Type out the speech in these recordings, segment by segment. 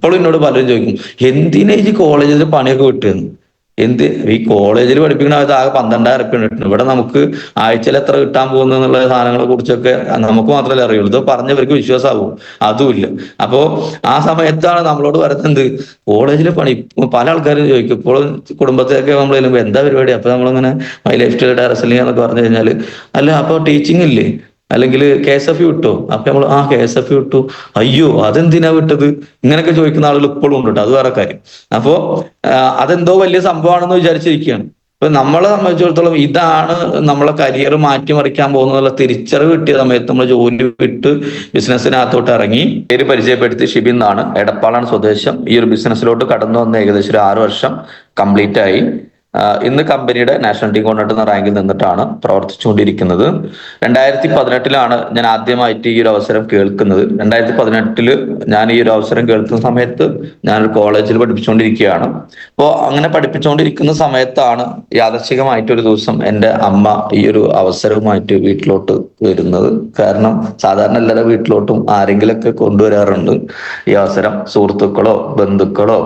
ഇപ്പോഴും എന്നോട് പലരും ചോദിക്കും, എന്തിനാ ഈ കോളേജിൽ പണിയൊക്കെ വിട്ടുന്നു? എന്ത് ഈ കോളേജിൽ പഠിപ്പിക്കുന്ന അത് ആകെ 12,000 ഉറുപ്പിക കിട്ടുന്നു. ഇവിടെ നമുക്ക് ആഴ്ചയിൽ എത്ര കിട്ടാൻ പോകുന്നു എന്നുള്ള സാധനങ്ങളെ കുറിച്ചൊക്കെ നമുക്ക് മാത്രമല്ലേ അറിയുള്ളൂ. ഇത് പറഞ്ഞവർക്ക് വിശ്വാസമാവും, അതുമില്ല. അപ്പോ ആ സമയത്താണ് നമ്മളോട് പറയുന്നത് കോളേജിൽ പണി. പല ആൾക്കാരും ചോദിക്കും, ഇപ്പോഴും കുടുംബത്തിലൊക്കെ നമ്മൾ ചെല്ലുമ്പോൾ എന്താ പരിപാടി? അപ്പൊ നമ്മളിങ്ങനെ മൈ ലൈഫ് സ്റ്റൈൽ ഡയറക്ടറിംഗ് എന്നൊക്കെ പറഞ്ഞു കഴിഞ്ഞാല്, അല്ല അപ്പൊ ടീച്ചിങ് ഇല്ലേ, അല്ലെങ്കിൽ KSF വിട്ടോ? അപ്പൊ നമ്മൾ KSF വിട്ടു. അയ്യോ അതെന്തിനാ വിട്ടത്? ഇങ്ങനെയൊക്കെ ചോദിക്കുന്ന ആളുകൾ ഇപ്പോഴും ഉണ്ട് കേട്ടോ. അത് വേറെ കാര്യം. അപ്പോ അതെന്തോ വലിയ സംഭവമാണെന്ന് വിചാരിച്ചിരിക്കുകയാണ്. ഇപ്പൊ നമ്മളെ സംബന്ധിച്ചിടത്തോളം ഇതാണ് നമ്മളെ കരിയർ മാറ്റിമറിക്കാൻ പോകുന്നുള്ള തിരിച്ചറിവ് കിട്ടിയ സമയത്ത് നമ്മൾ ജോലി വിട്ട് ബിസിനസ്സിനകത്തോട്ട് ഇറങ്ങി. പേര് പരിചയപ്പെടുത്തി, ഷിബിൻ എന്നാണ്, എടപ്പാളാണ് സ്വദേശം. ഈ ഒരു ബിസിനസ്സിലോട്ട് കടന്നു വന്ന ഏകദേശം ഒരു 6 വർഷം കംപ്ലീറ്റ് ആയി. ഇന്ന് കമ്പനിയുടെ നാഷണൽ ടീം കോർഡിനേറ്റർ എന്ന റാങ്കിൽ നിന്നിട്ടാണ് പ്രവർത്തിച്ചുകൊണ്ടിരിക്കുന്നത്. 2018 ഞാൻ ആദ്യമായിട്ട് ഈ ഒരു അവസരം കേൾക്കുന്നത്. 2018 ഞാൻ ഈ ഒരു അവസരം കേൾക്കുന്ന സമയത്ത് ഞാനൊരു കോളേജിൽ പഠിപ്പിച്ചുകൊണ്ടിരിക്കുകയാണ്. അപ്പോൾ അങ്ങനെ പഠിപ്പിച്ചുകൊണ്ടിരിക്കുന്ന സമയത്താണ് യാദൃച്ഛികമായിട്ട് ഒരു ദിവസം എൻ്റെ അമ്മ ഈ ഒരു അവസരവുമായിട്ട് വീട്ടിലോട്ട് വരുന്നത്. കാരണം സാധാരണ എല്ലാവരുടെ വീട്ടിലോട്ടും ആരെങ്കിലൊക്കെ കൊണ്ടുവരാറുണ്ട് ഈ അവസരം. സുഹൃത്തുക്കളോ ബന്ധുക്കളോ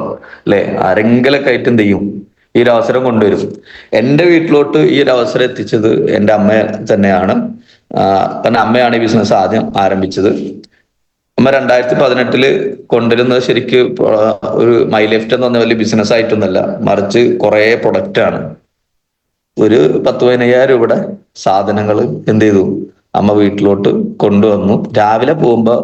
അല്ലെ, ആരെങ്കിലൊക്കെ ആയിട്ട് എന്ത് ചെയ്യും, ഈ ഒരു അവസരം കൊണ്ടുവരും. എൻ്റെ വീട്ടിലോട്ട് ഈ ഒരു അവസരം എത്തിച്ചത് എൻ്റെ അമ്മ തന്നെയാണ്. കാരണം അമ്മയാണ് ഈ ബിസിനസ് ആദ്യം ആരംഭിച്ചത്. അമ്മ 2018 കൊണ്ടുവരുന്നത് ശരിക്ക് ഒരു മൈ ലെഫ്റ്റ് എന്ന് പറഞ്ഞ വലിയ ബിസിനസ് ആയിട്ടൊന്നുമല്ല, മറിച്ച് കുറെ പ്രൊഡക്റ്റ് ആണ്. ഒരു 10-15 രൂപയുടെ സാധനങ്ങൾ എന്ത് ചെയ്തു, അമ്മ വീട്ടിലോട്ട് കൊണ്ടുവന്നു. രാവിലെ പോകുമ്പോ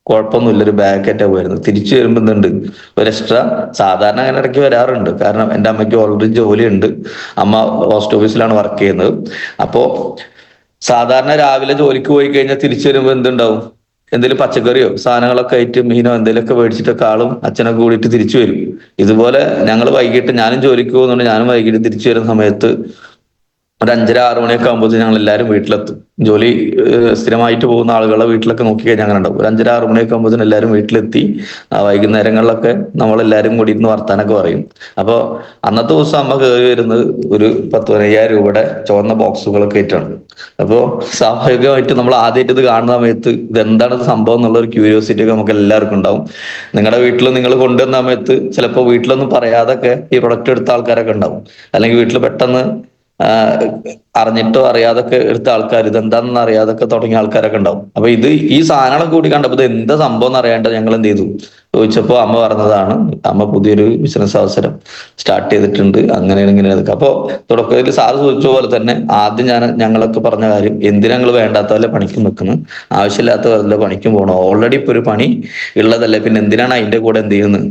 കുഴപ്പമൊന്നുമില്ല, ഒരു ബാഗായിട്ടാണ് പോയിരുന്നത്. തിരിച്ചു വരുമ്പോ എന്തുണ്ട്, ഒരു എക്സ്ട്രാ. സാധാരണ അങ്ങനെ ഇടയ്ക്ക് വരാറുണ്ട്, കാരണം എൻ്റെ അമ്മയ്ക്ക് ഓൾറെഡി ജോലിയുണ്ട്. അമ്മ പോസ്റ്റ് ഓഫീസിലാണ് വർക്ക് ചെയ്യുന്നത്. അപ്പോ സാധാരണ രാവിലെ ജോലിക്ക് പോയി കഴിഞ്ഞാൽ തിരിച്ചു വരുമ്പോ എന്തുണ്ടാവും, എന്തെങ്കിലും പച്ചക്കറിയോ സാധനങ്ങളൊക്കെ ആയിട്ട്, മീനോ എന്തെങ്കിലുമൊക്കെ മേടിച്ചിട്ടൊക്കെ ആളും അച്ഛനൊക്കെ കൂടിയിട്ട് തിരിച്ചു വരും. ഇതുപോലെ ഞങ്ങൾ വൈകിട്ട്, ഞാനും ജോലിക്ക് പോകുന്നുണ്ട്, ഞാനും വൈകിട്ട് തിരിച്ചു വരുന്ന സമയത്ത് ഒരു 5:30-6 മണിയൊക്കെ ആകുമ്പോൾ ഞങ്ങൾ എല്ലാവരും വീട്ടിലെത്തും. ജോലി സ്ഥിരമായിട്ട് പോകുന്ന ആളുകളെ വീട്ടിലൊക്കെ നോക്കി കഴിഞ്ഞാൽ അങ്ങനെ ഉണ്ടാവും. ഒരു 5:30-6 മണിയൊക്കെ ആകുമ്പോൾ എല്ലാവരും വീട്ടിലെത്തി. വൈകുന്നേരങ്ങളിലൊക്കെ നമ്മളെല്ലാവരും കൂടി ഇരുന്ന് വർത്താനൊക്കെ പറയും. അപ്പോൾ അന്നത്തെ ദിവസം അമ്മ കയറി വരുന്നത് ഒരു 10-15 രൂപയുടെ ചുവന്ന ബോക്സുകളൊക്കെ ആയിട്ടാണ്. അപ്പോൾ സ്വാഭാവികമായിട്ട് നമ്മൾ ആദ്യമായിട്ട് ഇത് കാണുന്ന സമയത്ത് ഇതെന്താണ് സംഭവം എന്നുള്ള ഒരു ക്യൂരിയോസിറ്റി ഒക്കെ നമുക്ക് എല്ലാവർക്കും ഉണ്ടാവും. നിങ്ങളുടെ വീട്ടിൽ നിങ്ങൾ കൊണ്ടുവന്ന സമയത്ത് ചിലപ്പോൾ വീട്ടിലൊന്നും പറയാതൊക്കെ ഈ പ്രൊഡക്റ്റ് എടുത്ത ആൾക്കാരൊക്കെ ഉണ്ടാവും. അല്ലെങ്കിൽ വീട്ടിൽ പെട്ടെന്ന് അറിഞ്ഞിട്ടോ അറിയാതൊക്കെ എടുത്ത ആൾക്കാർ, ഇതെന്താണെന്ന് അറിയാതൊക്കെ തുടങ്ങിയ ആൾക്കാരൊക്കെ ഉണ്ടാവും. അപ്പൊ ഈ സാധനങ്ങളൊക്കെ കൂടി കണ്ടപ്പോൾ ഇത് എന്താ സംഭവം എന്ന് അറിയാണ്ട് ഞങ്ങൾ എന്ത് ചെയ്തു, ചോദിച്ചപ്പോ അമ്മ പറഞ്ഞതാണ്, അമ്മ പുതിയൊരു ബിസിനസ് അവസരം സ്റ്റാർട്ട് ചെയ്തിട്ടുണ്ട്, അങ്ങനെയാണ് ഇങ്ങനെയാണ്. അപ്പൊ തുടക്കത്തിൽ സാറ് ചോദിച്ച പോലെ തന്നെ ആദ്യം ഞങ്ങളൊക്കെ പറഞ്ഞ കാര്യം, എന്തിനാ ഞങ്ങൾ വേണ്ടാത്ത വല്ല പണിക്കും നിൽക്കുന്നു, ആവശ്യമില്ലാത്ത വല്ല പണിക്കും പോകണം, ഓൾറെഡി ഇപ്പൊ ഒരു പണി ഉള്ളതല്ലേ, പിന്നെ എന്തിനാണ് അതിന്റെ കൂടെ എന്ത് ചെയ്യുന്നത്,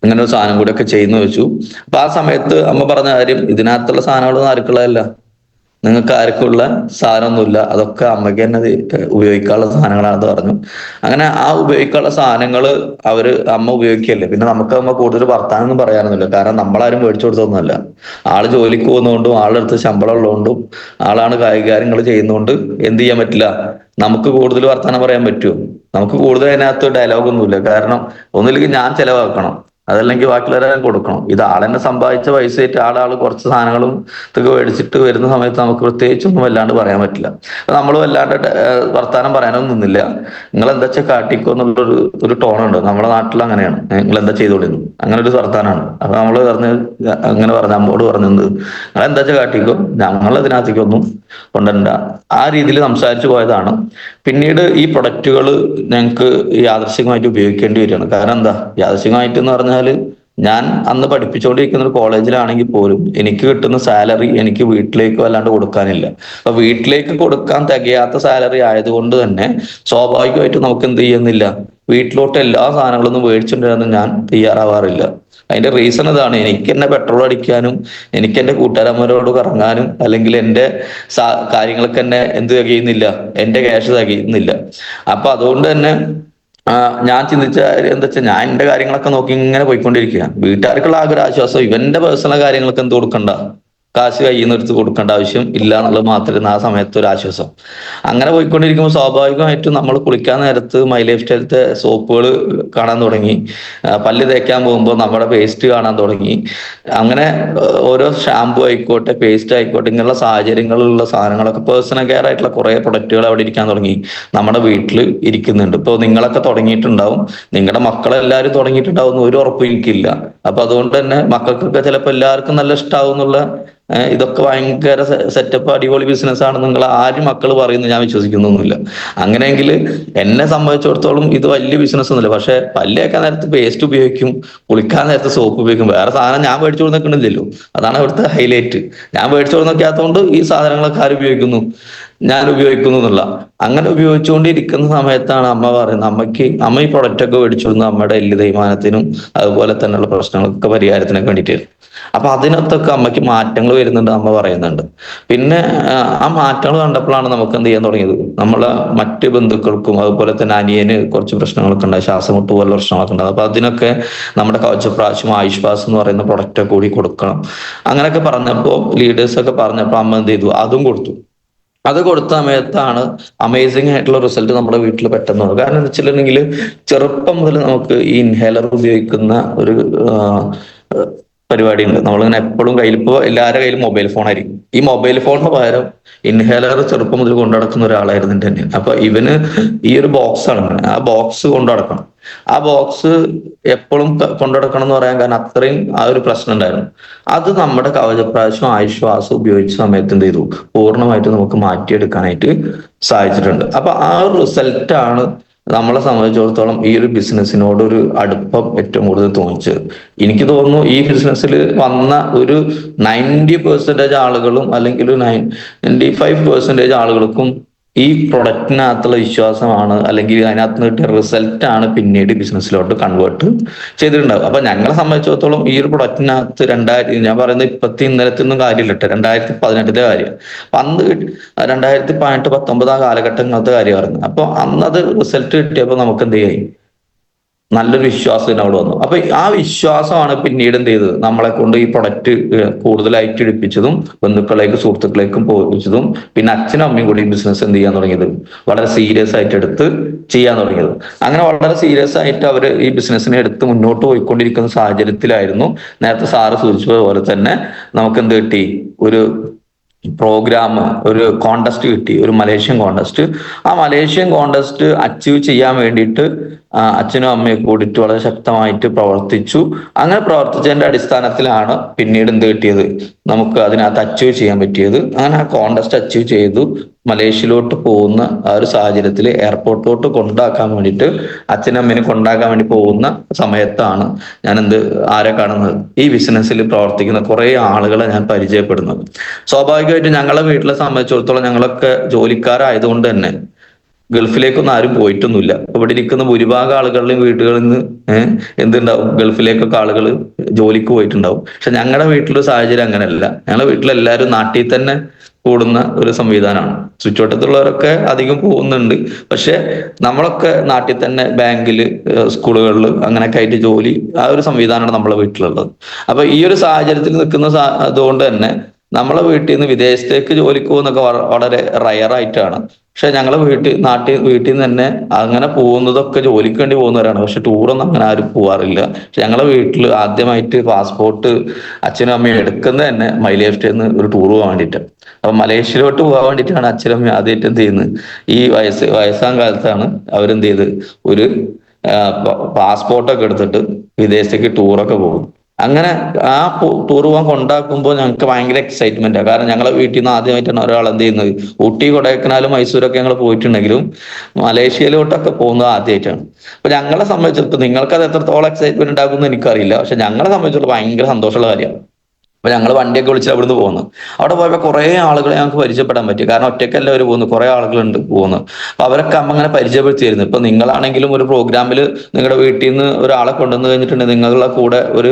അങ്ങനെ ഒരു സാധനം കൂടെ ഒക്കെ ചെയ്യുന്നു വെച്ചു. അപ്പൊ ആ സമയത്ത് അമ്മ പറഞ്ഞ കാര്യം, ഇതിനകത്തുള്ള സാധനങ്ങളൊന്നും ആർക്കുള്ളതല്ല, നിങ്ങൾക്ക് ആർക്കുള്ള സാധനമൊന്നുമില്ല, അതൊക്കെ അമ്മയ്ക്ക് തന്നെ ഉപയോഗിക്കാനുള്ള സാധനങ്ങളാണെന്ന് പറഞ്ഞു. അങ്ങനെ ആ ഉപയോഗിക്കാനുള്ള സാധനങ്ങൾ അമ്മ ഉപയോഗിക്കല്ലേ, പിന്നെ നമുക്ക് അമ്മ കൂടുതൽ വർത്താനൊന്നും പറയാനൊന്നുമില്ല, കാരണം നമ്മളാരും മേടിച്ചു കൊടുത്തൊന്നുമല്ല. ആള് ജോലിക്ക് പോകുന്നതുകൊണ്ടും ആളെടുത്ത് ശമ്പളം ഉള്ളതുകൊണ്ടും ആളാണ് കാര്യങ്ങൾ ചെയ്യുന്നതുകൊണ്ട് എന്ത് ചെയ്യാൻ പറ്റില്ല, നമുക്ക് കൂടുതൽ വർത്താനം പറയാൻ പറ്റുമോ? നമുക്ക് കൂടുതൽ അതിനകത്ത് ഡയലോഗൊന്നുമില്ല. കാരണം ഒന്നില്ലെങ്കിൽ ഞാൻ ചെലവാക്കണം, അതല്ലെങ്കിൽ ബാക്കിയുള്ളവരെ കൊടുക്കണം. ഇത് ആളെന്നെ സമ്പാദിച്ച പൈസയായിട്ട് ആള് കുറച്ച് സാധനങ്ങളും ഇതൊക്കെ മേടിച്ചിട്ട് വരുന്ന സമയത്ത് നമുക്ക് പ്രത്യേകിച്ചൊന്നും വല്ലാണ്ട് പറയാൻ പറ്റില്ല. അപ്പൊ നമ്മൾ വല്ലാണ്ട് വർത്താനം പറയാനൊന്നും നിന്നില്ല. നിങ്ങൾ എന്താ വെച്ചാൽ കാട്ടിക്കോ എന്നുള്ളൊരു ടോണുണ്ട്. നമ്മുടെ നാട്ടിൽ അങ്ങനെയാണ്, നിങ്ങൾ എന്താ ചെയ്തോളിരുന്നു, അങ്ങനെ ഒരു വർത്താനാണ്. അപ്പൊ നമ്മൾ അങ്ങനെ പറഞ്ഞു, അമ്മോട് പറഞ്ഞത് നിങ്ങൾ എന്താ വെച്ചാൽ കാട്ടിക്കോ, ഞങ്ങൾ ഇതിനകത്തേക്കൊന്നും കൊണ്ടുവരണ്ട, ആ രീതിയിൽ സംസാരിച്ചു പോയതാണ്. പിന്നീട് ഈ പ്രൊഡക്റ്റുകൾ ഞങ്ങൾക്ക് യാദൃശ്ചികമായിട്ട് ഉപയോഗിക്കേണ്ടി വരികയാണ്. കാരണം എന്താ, യാദൃശ്ചികമായിട്ട് എന്ന് പറഞ്ഞാല് ഞാൻ അന്ന് പഠിപ്പിച്ചുകൊണ്ടിരിക്കുന്ന ഒരു കോളേജിലാണെങ്കിൽ പോലും എനിക്ക് കിട്ടുന്ന സാലറി എനിക്ക് വീട്ടിലേക്ക് വല്ലാണ്ട് കൊടുക്കാനില്ല. അപ്പൊ വീട്ടിലേക്ക് കൊടുക്കാൻ തികയാത്ത സാലറി ആയതുകൊണ്ട് തന്നെ സ്വാഭാവികമായിട്ടും നമുക്ക് എന്ത് ചെയ്യുന്നില്ല, വീട്ടിലോട്ട് എല്ലാ സാധനങ്ങളൊന്നും മേടിച്ചിട്ടുണ്ടെന്ന് ഞാൻ തയ്യാറാവാറില്ല. അതിന്റെ റീസൺ ഇതാണ്, എനിക്ക് എന്നെ പെട്രോൾ അടിക്കാനും എനിക്ക് എന്റെ കൂട്ടുകാരന്മാരോട് കറങ്ങാനും അല്ലെങ്കിൽ എന്റെ കാര്യങ്ങൾക്ക് തന്നെ എന്ത് തികയുന്നില്ല, എന്റെ ക്യാഷ് തികയുന്നില്ല. അപ്പൊ അതുകൊണ്ട് തന്നെ ഞാൻ ചിന്തിച്ച എന്താ വെച്ചാൽ, ഞാൻ എന്റെ കാര്യങ്ങളൊക്കെ നോക്കി ഇങ്ങനെ പോയിക്കൊണ്ടിരിക്കുക. വീട്ടുകാർക്കുള്ള ആകെ ഒരു ആശ്വാസം, ഇവന്റെ പേഴ്സണൽ കാര്യങ്ങൾക്ക് എന്ത് കൊടുക്കണ്ട, കാശ് കയ്യിൽ നിന്ന് എടുത്ത് കൊടുക്കേണ്ട ആവശ്യം ഇല്ല എന്നുള്ളത് മാത്രമേ ആ സമയത്ത് ഒരു ആശ്വാസം. അങ്ങനെ പോയിക്കൊണ്ടിരിക്കുമ്പോൾ സ്വാഭാവികമായിട്ടും നമ്മൾ കുളിക്കാൻ നേരത്ത് മൈ ലൈഫ് സ്റ്റൈലത്തെ സോപ്പുകൾ കാണാൻ തുടങ്ങി, പല്ല് തേക്കാൻ പോകുമ്പോൾ നമ്മുടെ പേസ്റ്റ് കാണാൻ തുടങ്ങി. അങ്ങനെ ഓരോ ഷാമ്പു ആയിക്കോട്ടെ, പേസ്റ്റ് ആയിക്കോട്ടെ, ഇങ്ങനെയുള്ള സാഹചര്യങ്ങളിലുള്ള സാധനങ്ങളൊക്കെ പേഴ്സണൽ കെയർ ആയിട്ടുള്ള കുറെ പ്രൊഡക്റ്റുകൾ അവിടെ ഇരിക്കാൻ തുടങ്ങി, നമ്മുടെ വീട്ടിൽ ഇരിക്കുന്നുണ്ട്. ഇപ്പോൾ നിങ്ങളൊക്കെ തുടങ്ങിയിട്ടുണ്ടാവും, നിങ്ങളുടെ മക്കളെല്ലാവരും തുടങ്ങിയിട്ടുണ്ടാവും എന്ന് ഒരു ഉറപ്പും എനിക്കില്ല. അപ്പൊ അതുകൊണ്ട് തന്നെ മക്കൾക്കൊക്കെ ചിലപ്പോൾ എല്ലാവർക്കും നല്ല ഇഷ്ടാവും എന്നുള്ള, ഇതൊക്കെ ഭയങ്കര സെറ്റപ്പ് അടിപൊളി ബിസിനസ് ആണ് നിങ്ങൾ ആരും മക്കൾ പറയുന്നത് ഞാൻ വിശ്വസിക്കുന്നൊന്നുമില്ല. അങ്ങനെയെങ്കിൽ എന്നെ സംബന്ധിച്ചിടത്തോളം ഇത് വലിയ ബിസിനസ് ഒന്നുമില്ല. പക്ഷെ പല്ലേക്കാൻ നേരത്ത് പേസ്റ്റ് ഉപയോഗിക്കും, കുളിക്കാൻ നേരത്ത് സോപ്പ് ഉപയോഗിക്കും. വേറെ സാധനം ഞാൻ മേടിച്ചു കൊടുക്കുന്നില്ലല്ലോ, അതാണ് അവിടുത്തെ ഹൈലൈറ്റ്. ഞാൻ മേടിച്ചു കൊടുക്കാത്തതുകൊണ്ട് ഈ സാധനങ്ങളൊക്കെ ആര് ഉപയോഗിക്കുന്നു, ഞാൻ ഉപയോഗിക്കുന്നു എന്നുള്ള. അങ്ങനെ ഉപയോഗിച്ചുകൊണ്ടിരിക്കുന്ന സമയത്താണ് അമ്മ പറയുന്നത്, അമ്മ ഈ പ്രൊഡക്റ്റ് ഒക്കെ മേടിച്ചിരുന്നു അമ്മയുടെ എല്ല് തേയ്മാനത്തിനും അതുപോലെ തന്നെയുള്ള പ്രശ്നങ്ങളൊക്കെ പരിഹാരത്തിനൊക്കെ വേണ്ടിയിട്ട്. അപ്പൊ അതിനകത്തൊക്കെ അമ്മയ്ക്ക് മാറ്റങ്ങൾ വരുന്നുണ്ട് അമ്മ പറയുന്നുണ്ട്. പിന്നെ ആ മാറ്റങ്ങൾ കണ്ടപ്പോഴാണ് നമുക്ക് എന്ത് ചെയ്യാൻ തുടങ്ങിയത്, നമ്മളെ മറ്റ് ബന്ധുക്കൾക്കും അതുപോലെ തന്നെ അനിയന് കുറച്ച് പ്രശ്നങ്ങളൊക്കെ ഉണ്ടായി, ശ്വാസമുട്ട് പോലെ പ്രശ്നങ്ങളൊക്കെ ഉണ്ടാകും. അപ്പൊ അതിനൊക്കെ നമ്മുടെ കവചപ്രാശം ആയുഷ്വാസ് എന്ന് പറയുന്ന പ്രൊഡക്റ്റ് കൂടി കൊടുക്കണം. അങ്ങനെയൊക്കെ പറഞ്ഞപ്പോൾ ലീഡേഴ്സ് ഒക്കെ പറഞ്ഞപ്പോൾ അമ്മ എന്ത് ചെയ്തു, അതും കൊടുത്തു. അത് കൊടുത്ത സമയത്താണ് അമേസിംഗ് ആയിട്ടുള്ള റിസൾട്ട് നമ്മുടെ വീട്ടിൽ പെട്ടെന്ന് വന്നു. കാരണം എന്താ വെച്ചിട്ടുണ്ടെങ്കിൽ ചെറുപ്പം മുതൽ നമുക്ക് ഈ ഇൻഹേലർ ഉപയോഗിക്കുന്ന ഒരു പരിപാടി ഉണ്ട്. നമ്മളിങ്ങനെ എപ്പോഴും കയ്യിൽ, ഇപ്പോൾ എല്ലാവരുടെ കയ്യിലും മൊബൈൽ ഫോൺ ആയിരിക്കും. ഈ മൊബൈൽ ഫോണിന് പകരം ഇൻഹേലർ ചെറുപ്പം മുതൽ കൊണ്ടു നടക്കുന്ന ഒരാളായിരുന്നു എൻ്റെ അനിയൻ. അപ്പൊ ഇവന് ഈ ഒരു ബോക്സ് ആണ്, ആ ബോക്സ് കൊണ്ടു നടക്കണം. ആ ബോക്സ് എപ്പോഴും കൊണ്ടു നടക്കണം എന്ന് പറയാൻ കാരണം അത്രയും ആ ഒരു പ്രശ്നം ഉണ്ടായിരുന്നു. അത് നമ്മുടെ കവചപ്രാശം ആയുശ്വാസം ഉപയോഗിച്ച സമയത്ത് എന്ത് ചെയ്തു, പൂർണ്ണമായിട്ട് നമുക്ക് മാറ്റിയെടുക്കാനായിട്ട് സാധിച്ചിട്ടുണ്ട്. അപ്പൊ ആ ഒരു റിസൾട്ടാണ് നമ്മളെ സംബന്ധിച്ചിടത്തോളം ഈ ഒരു ബിസിനസ്സിനോട് ഒരു അടുപ്പം ഏറ്റവും കൂടുതൽ തോന്നിച്ചത്. എനിക്ക് തോന്നുന്നു ഈ ബിസിനസ്സിൽ വന്ന ഒരു 90% ആളുകളും അല്ലെങ്കിൽ 95% ആളുകൾക്കും ഈ പ്രൊഡക്റ്റിനകത്തുള്ള വിശ്വാസമാണ്, അല്ലെങ്കിൽ അതിനകത്ത് നിന്ന് കിട്ടിയ റിസൾട്ട് ആണ് പിന്നീട് ബിസിനസ്സിലോട്ട് കൺവേർട്ട് ചെയ്തിട്ടുണ്ടാവും. അപ്പൊ ഞങ്ങളെ സംബന്ധിച്ചിടത്തോളം ഈ ഒരു പ്രൊഡക്റ്റിനകത്ത് ഞാൻ പറയുന്നത് ഇന്നലത്തൊന്നും കാര്യമില്ല കേട്ടോ, 2018 കാര്യം. അപ്പൊ അന്ന് 2018-19 ആ കാലഘട്ടങ്ങളത്തെ കാര്യം പറയുന്നത്. അപ്പൊ അന്നത് റിസൾട്ട് കിട്ടിയപ്പോൾ നമുക്ക് എന്ത് ചെയ്യായി, നല്ലൊരു വിശ്വാസം അവിടെ വന്നു. അപ്പൊ ആ വിശ്വാസമാണ് പിന്നീട് എന്ത് ചെയ്തത്, നമ്മളെ കൊണ്ട് ഈ പ്രൊഡക്റ്റ് കൂടുതലായിട്ട് എടുപ്പിച്ചതും ബന്ധുക്കളേക്കും സുഹൃത്തുക്കളേക്കും പോയിച്ചതും. പിന്നെ അച്ഛനും അമ്മയും കൂടി ഈ ബിസിനസ് എന്ത് ചെയ്യാൻ തുടങ്ങിയത്, വളരെ സീരിയസ് ആയിട്ട് എടുത്ത് ചെയ്യാൻ തുടങ്ങിയത്. അങ്ങനെ വളരെ സീരിയസ് ആയിട്ട് അവർ ഈ ബിസിനസ്സിനെ എടുത്ത് മുന്നോട്ട് പോയിക്കൊണ്ടിരിക്കുന്ന സാഹചര്യത്തിലായിരുന്നു നേരത്തെ സാറ് സൂചിച്ചതുപോലെ തന്നെ നമുക്ക് എന്ത് കിട്ടി, ഒരു പ്രോഗ്രാം, ഒരു കോണ്ടസ്റ്റ് കിട്ടി, ഒരു മലേഷ്യൻ കോണ്ടസ്റ്റ്. ആ മലേഷ്യൻ കോണ്ടസ്റ്റ് അച്ചീവ് ചെയ്യാൻ വേണ്ടിയിട്ട് അച്ഛനും അമ്മയും കൂടിയിട്ട് വളരെ ശക്തമായിട്ട് പ്രവർത്തിച്ചു. അങ്ങനെ പ്രവർത്തിച്ചതിന്റെ അടിസ്ഥാനത്തിലാണ് പിന്നീട് എന്ത് കിട്ടിയത്, നമുക്ക് അതിനകത്ത് അച്ചീവ് ചെയ്യാൻ പറ്റിയത്. അങ്ങനെ ആ കോണ്ടസ്റ്റ് അച്ചീവ് ചെയ്തു. മലേഷ്യയിലോട്ട് പോകുന്ന ആ ഒരു സാഹചര്യത്തിൽ എയർപോർട്ടിലോട്ട് കൊണ്ടാക്കാൻ വേണ്ടിയിട്ട് അച്ഛനും അമ്മേനെ കൊണ്ടാക്കാൻ വേണ്ടി പോകുന്ന സമയത്താണ് ഞാൻ ആരെ കാണുന്നത്, ഈ ബിസിനസ്സിൽ പ്രവർത്തിക്കുന്ന കുറെ ആളുകളെ ഞാൻ പരിചയപ്പെടുന്നത്. സ്വാഭാവികമായിട്ടും ഞങ്ങളെ വീട്ടിലെ സംബന്ധിച്ചിടത്തോളം ഞങ്ങളൊക്കെ ജോലിക്കാരായതുകൊണ്ട് തന്നെ ഗൾഫിലേക്കൊന്നും ആരും പോയിട്ടൊന്നുമില്ല. ഇവിടെ ഇരിക്കുന്ന ഭൂരിഭാഗം ആളുകളുടെയും വീടുകളിൽ നിന്ന് എന്തുണ്ടാവും, ഗൾഫിലേക്കൊക്കെ ആളുകൾ ജോലിക്ക് പോയിട്ടുണ്ടാവും. പക്ഷെ ഞങ്ങളുടെ വീട്ടിലൊരു സാഹചര്യം അങ്ങനെയല്ല. ഞങ്ങളുടെ വീട്ടിലെല്ലാവരും നാട്ടിൽ തന്നെ കൂടുന്ന ഒരു സംവിധാനമാണ്. ചുറ്റുവട്ടത്തുള്ളവരൊക്കെ അധികം പോകുന്നുണ്ട്, പക്ഷെ നമ്മളൊക്കെ നാട്ടിൽ തന്നെ ബാങ്കില്, സ്കൂളുകളിൽ അങ്ങനെയൊക്കെ ആയിട്ട് ജോലി, ആ ഒരു സംവിധാനമാണ് നമ്മളെ വീട്ടിലുള്ളത്. അപ്പൊ ഈ ഒരു സാഹചര്യത്തിൽ നിൽക്കുന്ന അതുകൊണ്ട് തന്നെ നമ്മളെ വീട്ടിൽ നിന്ന് വിദേശത്തേക്ക് ജോലിക്ക് പോകുന്നൊക്കെ വളരെ റയറായിട്ടാണ്. പക്ഷെ ഞങ്ങളെ വീട്ടിൽ നിന്ന് തന്നെ അങ്ങനെ പോകുന്നതൊക്കെ ജോലിക്ക് വേണ്ടി പോകുന്നവരാണ്. പക്ഷെ ടൂറൊന്നും അങ്ങനെ ആരും പോവാറില്ല. പക്ഷെ ഞങ്ങളെ വീട്ടിൽ ആദ്യമായിട്ട് പാസ്പോർട്ട് അച്ഛനും അമ്മയും എടുക്കുന്നത് തന്നെ മൈ ലൈഫ് സ്റ്റൈലിൽ നിന്ന് ഒരു ടൂർ പോകാൻ വേണ്ടിയിട്ടാണ്. അപ്പൊ മലേഷ്യയിലോട്ട് പോകാൻ വേണ്ടിയിട്ടാണ് അച്ഛനും അമ്മയും ആദ്യമായിട്ട് എന്ത് ചെയ്യുന്നത്, ഈ വയസ്സാം കാലത്താണ് അവരെന്ത് ചെയ്ത് ഒരു പാസ്പോർട്ടൊക്കെ എടുത്തിട്ട് വിദേശത്തേക്ക് ടൂറൊക്കെ പോകും. അങ്ങനെ ആ ടൂർ പോകാൻ കൊണ്ടാക്കുമ്പോൾ ഞങ്ങൾക്ക് ഭയങ്കര എക്സൈറ്റ്മെന്റാണ്. കാരണം ഞങ്ങളെ വീട്ടിൽ നിന്ന് ആദ്യമായിട്ടാണ് ഒരാൾ എന്ത് ചെയ്യുന്നത്, ഊട്ടി, കൊടൈക്കനാലും മൈസൂരൊക്കെ ഞങ്ങൾ പോയിട്ടുണ്ടെങ്കിലും മലേഷ്യയിലോട്ടൊക്കെ പോകുന്നത് ആദ്യമായിട്ടാണ്. അപ്പൊ ഞങ്ങളെ സംബന്ധിച്ചിടത്തോളം, നിങ്ങൾക്ക് അത് എത്രത്തോളം എക്സൈറ്റ്മെന്റ് ഉണ്ടാക്കുമെന്ന് എനിക്കറിയില്ല, പക്ഷെ ഞങ്ങളെ സംബന്ധിച്ചിടത്തോളം ഭയങ്കര സന്തോഷമുള്ള കാര്യമാണ്. അപ്പൊ ഞങ്ങൾ വണ്ടിയൊക്കെ വിളിച്ച് അവിടുന്ന് പോകുന്നു. അവിടെ പോയപ്പോൾ കുറെ ആളുകളെ ഞങ്ങൾക്ക് പരിചയപ്പെടാൻ പറ്റി. കാരണം ഒറ്റയ്ക്കല്ല അവർ പോകുന്നു, കുറെ ആളുകളുണ്ട് പോകുന്നത്. അപ്പൊ അവരൊക്കെ അമ്മ അങ്ങനെ പരിചയപ്പെടുത്തി തരുന്നു. ഇപ്പൊ നിങ്ങളാണെങ്കിലും ഒരു പ്രോഗ്രാമിൽ നിങ്ങളുടെ വീട്ടിൽ നിന്ന് ഒരാളെ കൊണ്ടുവന്ന് കഴിഞ്ഞിട്ടുണ്ടെങ്കിൽ നിങ്ങളുടെ കൂടെ ഒരു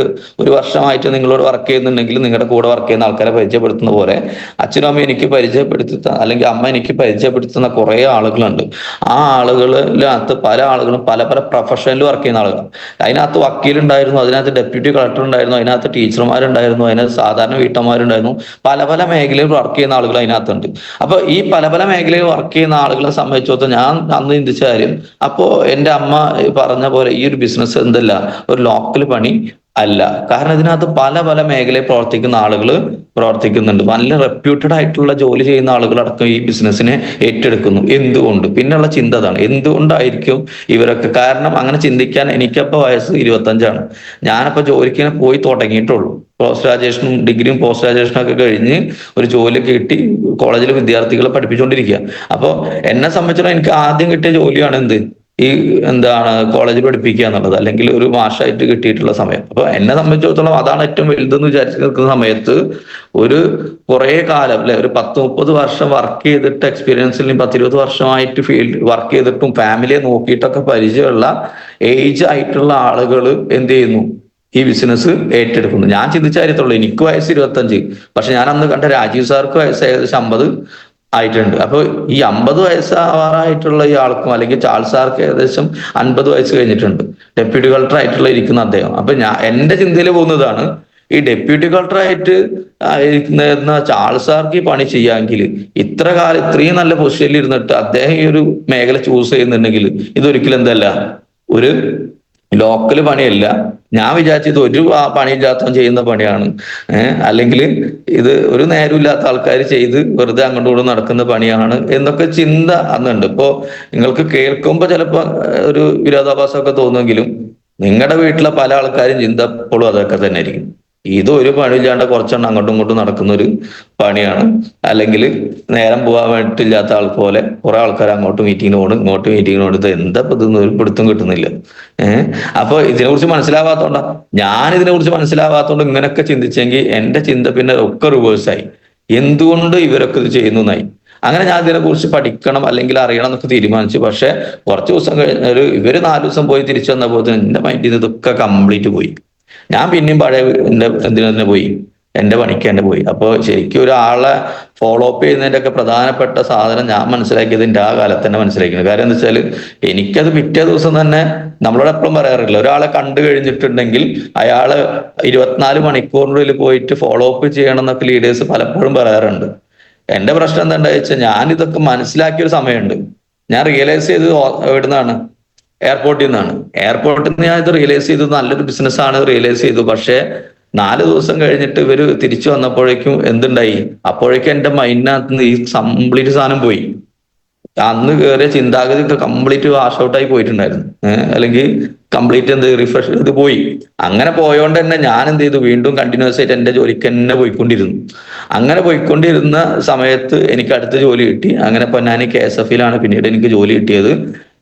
വർഷമായിട്ട് നിങ്ങളോട് വർക്ക് ചെയ്യുന്നുണ്ടെങ്കിൽ നിങ്ങളുടെ കൂടെ വർക്ക് ചെയ്യുന്ന ആൾക്കാരെ പരിചയപ്പെടുത്തുന്ന പോലെ അച്ഛനും അമ്മ എനിക്ക് അല്ലെങ്കിൽ അമ്മ എനിക്ക് പരിചയപ്പെടുത്തുന്ന കുറെ ആളുകളുണ്ട്. ആ ആളുകളിനകത്ത് പല ആളുകളും പല പല പ്രൊഫഷനിൽ വർക്ക് ചെയ്യുന്ന ആളുകളാണ്. അതിനകത്ത് വക്കീലുണ്ടായിരുന്നു, അതിനകത്ത് ഡെപ്യൂട്ടി കളക്ടർ ഉണ്ടായിരുന്നു, അതിനകത്ത് ടീച്ചർമാരുണ്ടായിരുന്നു, അതിനകത്ത് സാധാരണ വീട്ടമ്മമാരുണ്ടായിരുന്നു, പല പല മേഖലയിൽ വർക്ക് ചെയ്യുന്ന ആളുകൾ അതിനകത്തുണ്ട്. അപ്പൊ ഈ പല പല മേഖലയിൽ വർക്ക് ചെയ്യുന്ന ആളുകളെ സംബന്ധിച്ചിടത്തോളം ഞാൻ അന്ന് ചിന്തിച്ച കാര്യം, അപ്പോ എന്റെ അമ്മ പറഞ്ഞ പോലെ ഈ ഒരു ബിസിനസ് എന്തല്ല ഒരു ലോക്കൽ പണി അല്ല. കാരണം ഇതിനകത്ത് പല പല മേഖലയിൽ പ്രവർത്തിക്കുന്ന ആളുകൾ പ്രവർത്തിക്കുന്നുണ്ട്. നല്ല റെപ്യൂട്ടഡ് ആയിട്ടുള്ള ജോലി ചെയ്യുന്ന ആളുകളടക്കം ഈ ബിസിനസ്സിനെ ഏറ്റെടുക്കുന്നു. എന്തുകൊണ്ട്? പിന്നെയുള്ള ചിന്ത അതാണ്, എന്തുകൊണ്ടായിരിക്കും ഇവരൊക്കെ? കാരണം അങ്ങനെ ചിന്തിക്കാൻ എനിക്കപ്പോ വയസ്സ് 25ആണ്. ഞാനപ്പോ ജോലിക്ക് പോയി തുടങ്ങിയിട്ടുള്ളൂ. പോസ്റ്റ് ഗ്രാജുവേഷനും ഡിഗ്രിയും പോസ്റ്റ് ഗ്രാജുവേഷനും ഒക്കെ കഴിഞ്ഞ് ഒരു ജോലിയൊക്കെ കിട്ടി കോളേജിലെ വിദ്യാർത്ഥികളെ പഠിപ്പിച്ചുകൊണ്ടിരിക്കുക. അപ്പൊ എന്നെ സംബന്ധിച്ചിടത്തോളം എനിക്ക് ആദ്യം കിട്ടിയ ജോലിയാണ് എന്ത്, ഈ എന്താണ് കോളേജിൽ പഠിപ്പിക്കുക എന്നുള്ളത്, അല്ലെങ്കിൽ ഒരു മാഷായിട്ട് കിട്ടിയിട്ടുള്ള സമയം. അപ്പൊ എന്നെ സംബന്ധിച്ചിടത്തോളം അതാണ് ഏറ്റവും വലുതെന്ന് വിചാരിച്ചു നിൽക്കുന്ന സമയത്ത് ഒരു കുറെ കാലം അല്ലെ, ഒരു 10-30 വർഷം വർക്ക് ചെയ്തിട്ട് എക്സ്പീരിയൻസിൽ 10-20 വർഷമായിട്ട് ഫീൽഡ് വർക്ക് ചെയ്തിട്ടും ഫാമിലിയെ നോക്കിയിട്ടൊക്കെ പരിചയമുള്ള ഏജ് ആയിട്ടുള്ള ആളുകൾ എന്ത് ചെയ്യുന്നു, ഈ ബിസിനസ് ഏറ്റെടുക്കുന്നു. ഞാൻ ചിന്തിച്ച കാര്യത്തുള്ളൂ, എനിക്ക് വയസ്സ് 25, പക്ഷെ ഞാൻ അന്ന് കണ്ട രാജീവ് സാർക്ക് വയസ്സ് ഏകദേശം 50 ആയിട്ടുണ്ട്. അപ്പൊ ഈ 50 വയസ്സാവാറായിട്ടുള്ള ഈ ആൾക്കും, അല്ലെങ്കിൽ ചാൾസ് സാർക്ക് ഏകദേശം 50 വയസ്സ് കഴിഞ്ഞിട്ടുണ്ട്, ഡെപ്യൂട്ടി കളക്ടർ ആയിട്ടുള്ള ഇരിക്കുന്ന അദ്ദേഹം. അപ്പൊ എന്റെ ചിന്തയിൽ പോകുന്നതാണ്, ഈ ഡെപ്യൂട്ടി കളക്ടർ ആയിട്ട് ഇരിക്കുന്ന ചാൾസ് സാർക്ക് ഈ പണി ചെയ്യാമെങ്കിൽ, ഇത്ര കാലം ഇത്രയും നല്ല പൊസിഷനിൽ ഇരുന്നിട്ട് അദ്ദേഹം ഈ ഒരു മേഖല ചൂസ് ചെയ്യുന്നുണ്ടെങ്കിൽ, ഇതൊരിക്കലും എന്തല്ല ഒരു ലോക്കൽ പണിയല്ല. ഞാൻ വിചാരിച്ചത് ഒരു പണിയില്ലാത്തവൻ ചെയ്യുന്ന പണിയാണ്, അല്ലെങ്കിൽ ഇത് ഒരു നേരമില്ലാത്ത ആൾക്കാർ ചെയ്ത് വെറുതെ അങ്ങോട്ടും ഇങ്ങോട്ടും നടക്കുന്ന പണിയാണ് എന്നൊക്കെ ചിന്ത അന്നുണ്ട്. ഇപ്പോ നിങ്ങൾക്ക് കേൾക്കുമ്പോ ചിലപ്പോ ഒരു വിരോധാഭാസമൊക്കെ തോന്നുമെങ്കിലും നിങ്ങളുടെ വീട്ടിലെ പല ആൾക്കാരും ചിന്ത എപ്പോഴും അതൊക്കെ തന്നെ ആയിരിക്കും. ഇത് ഒരു പണിയില്ലാണ്ട് കുറച്ചെണ്ണം അങ്ങോട്ടും ഇങ്ങോട്ടും നടക്കുന്ന ഒരു പണിയാണ്, അല്ലെങ്കിൽ നേരം പോകാൻ വേണ്ടിയില്ലാത്ത ആൾ പോലെ കുറെ ആൾക്കാർ അങ്ങോട്ട് മീറ്റിങ്ങിന് പോകണം, ഇങ്ങോട്ട് മീറ്റിങ്ങിന് പോകണം. ഇത് എന്താ ഇതൊന്നും ഒരു പിടുത്തം കിട്ടുന്നില്ല. അപ്പൊ ഇതിനെ കുറിച്ച് മനസ്സിലാവാത്തോണ്ടാ, ഞാൻ ഇതിനെ കുറിച്ച് മനസ്സിലാവാത്തോണ്ട് ഇങ്ങനെയൊക്കെ ചിന്തിച്ചെങ്കിൽ എന്റെ ചിന്ത പിന്നെ ഒക്കെ റിവേഴ്സായി. എന്തുകൊണ്ട് ഇവരൊക്കെ ഇത് ചെയ്യുന്നതായി. അങ്ങനെ ഞാൻ ഇതിനെ കുറിച്ച് പഠിക്കണം അല്ലെങ്കിൽ അറിയണം എന്നൊക്കെ തീരുമാനിച്ചു. പക്ഷെ കുറച്ച് ദിവസം കഴിഞ്ഞ ഇവര് 4 ദിവസം പോയി തിരിച്ചു വന്നപ്പോൾ എന്റെ മൈൻഡിൽ ഇതൊക്കെ കംപ്ലീറ്റ് പോയി. ഞാൻ പിന്നെയും പഴയ എന്തിനെ പോയി, എന്റെ പണിക്ക് തന്നെ പോയി. അപ്പൊ ശരിക്കും ഒരാളെ ഫോളോ അപ്പ് ചെയ്യുന്നതിന്റെ ഒക്കെ പ്രധാനപ്പെട്ട സാധനം ഞാൻ മനസ്സിലാക്കിയത് എന്റെ ആ കാലത്ത് തന്നെ മനസ്സിലാക്കുന്നത്. കാര്യം എന്താ വെച്ചാൽ എനിക്കത് പിറ്റേ ദിവസം തന്നെ, നമ്മളോട് എപ്പോഴും പറയാറില്ല, ഒരാളെ കണ്ടു കഴിഞ്ഞിട്ടുണ്ടെങ്കിൽ അയാള് 24 മണിക്കൂറിനുള്ളിൽ പോയിട്ട് ഫോളോ അപ്പ് ചെയ്യണം എന്നൊക്കെ ലീഡേഴ്സ് പലപ്പോഴും പറയാറുണ്ട്. എന്റെ പ്രശ്നം എന്താ വെച്ചാൽ ഞാൻ ഇതൊക്കെ മനസ്സിലാക്കിയ ഒരു സമയമുണ്ട്. ഞാൻ റിയലൈസ് ചെയ്തത് എവിടുന്നാണ്? എയർപോർട്ടിൽ നിന്നാണ്. എയർപോർട്ടിൽ നിന്ന് ഞാൻ ഇത് റിയലൈസ് ചെയ്തു, നല്ലൊരു ബിസിനസ് ആണ് റിയലൈസ് ചെയ്തു. പക്ഷെ 4 ദിവസം കഴിഞ്ഞിട്ട് ഇവര് തിരിച്ചു വന്നപ്പോഴേക്കും എന്തുണ്ടായി, അപ്പോഴേക്കും എന്റെ മൈൻഡിനകത്ത് നിന്ന് ഈ കംപ്ലീറ്റ് സാധനം പോയി. അന്ന് കയറിയ ചിന്താഗതി കംപ്ലീറ്റ് വാഷ് ഔട്ടായി പോയിട്ടുണ്ടായിരുന്നു, അല്ലെങ്കിൽ കംപ്ലീറ്റ് റിഫ്രഷ് ചെയ്ത് പോയി. അങ്ങനെ പോയോണ്ട് തന്നെ ഞാൻ എന്ത് ചെയ്തു, വീണ്ടും കണ്ടിന്യൂസ് ആയിട്ട് എന്റെ ജോലിക്ക് തന്നെ പോയിക്കൊണ്ടിരുന്നു. അങ്ങനെ പോയിക്കൊണ്ടിരുന്ന സമയത്ത് എനിക്ക് അടുത്ത ജോലി കിട്ടി. അങ്ങനെ പൊന്നാനി KSF-ലാണ് പിന്നീട് എനിക്ക് ജോലി കിട്ടിയത്.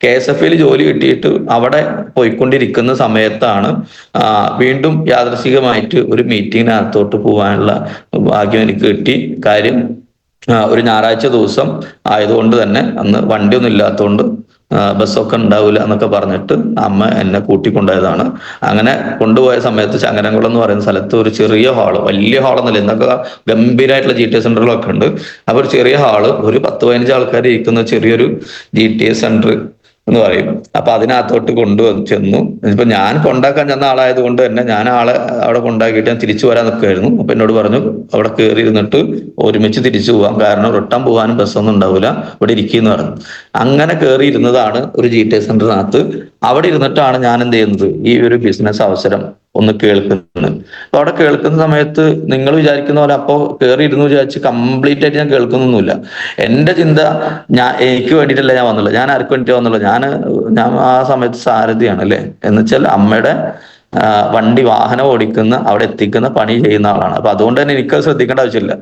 KSF-ൽ ജോലി കിട്ടിയിട്ട് അവിടെ പോയിക്കൊണ്ടിരിക്കുന്ന സമയത്താണ് വീണ്ടും യാദൃശികമായിട്ട് ഒരു മീറ്റിങ്ങിനകത്തോട്ട് പോകാനുള്ള ഭാഗ്യം എനിക്ക് കിട്ടി. കാര്യം ഒരു ഞായറാഴ്ച ദിവസം ആയതുകൊണ്ട് തന്നെ അന്ന് വണ്ടിയൊന്നും ഇല്ലാത്തതുകൊണ്ട് ബസ്സൊക്കെ ഉണ്ടാവില്ല എന്നൊക്കെ പറഞ്ഞിട്ട് അമ്മ എന്നെ കൂട്ടിക്കൊണ്ടായതാണ്. അങ്ങനെ കൊണ്ടുപോയ സമയത്ത് ചങ്ങരംകുളം എന്ന് പറയുന്ന സ്ഥലത്ത് ഒരു ചെറിയ ഹാള്, വലിയ ഹാളൊന്നുമില്ല, എന്നൊക്കെ ഗംഭീരമായിട്ടുള്ള GTS സെന്ററുകളൊക്കെ ഉണ്ട്. അപ്പൊ ഒരു ചെറിയ ഹാള്, ഒരു 10-15 ആൾക്കാർ ഇരിക്കുന്ന ചെറിയൊരു GTS സെന്റർ എന്ന് പറയും. അപ്പൊ അതിനകത്തോട്ട് ചെന്നു. ഇപ്പൊ ഞാൻ കൊണ്ടാക്കാൻ ചെന്ന ആളായത് കൊണ്ട് തന്നെ ഞാൻ ആളെ അവിടെ കൊണ്ടാക്കിയിട്ട് ഞാൻ തിരിച്ചു വരാൻ നിൽക്കുമായിരുന്നു. അപ്പൊ എന്നോട് പറഞ്ഞു അവിടെ കയറി ഇരുന്നിട്ട് ഒരുമിച്ച് തിരിച്ചു പോവാം, കാരണം റിട്ടേൺ പോകാനും ബസ്സൊന്നും ഉണ്ടാവില്ല, ഇവിടെ ഇരിക്കുന്നു പറഞ്ഞു. അങ്ങനെ കയറി ഇരുന്നതാണ് ഒരു GTS സെന്ററിനകത്ത്. അവിടെ ഇരുന്നിട്ടാണ് ഞാൻ എന്ത് ചെയ്യുന്നത്, ഈ ഒരു ബിസിനസ് അവസരം ഒന്ന് കേൾക്കുന്നത്. അപ്പൊ അവിടെ കേൾക്കുന്ന സമയത്ത് നിങ്ങൾ വിചാരിക്കുന്ന പോലെ അപ്പോ കയറി ഇരുന്ന് വിചാരിച്ച് കംപ്ലീറ്റ് ആയിട്ട് ഞാൻ കേൾക്കുന്നൊന്നുമില്ല. എന്റെ ചിന്ത, എനിക്ക് വേണ്ടിയിട്ടല്ല ഞാൻ വന്നുള്ളൂ, ഞാൻ ആർക്ക് വേണ്ടിയിട്ട് വന്നുള്ളൂ, ഞാൻ ആ സമയത്ത് സാരഥിയാണ് അല്ലെ, എന്ന് വെച്ചാൽ അമ്മയുടെ വാഹനം ഓടിക്കുന്ന, അവിടെ എത്തിക്കുന്ന പണി ചെയ്യുന്ന ആളാണ്. അപ്പൊ അതുകൊണ്ട് തന്നെ എനിക്കത് ശ്രദ്ധിക്കേണ്ട ആവശ്യമില്ല.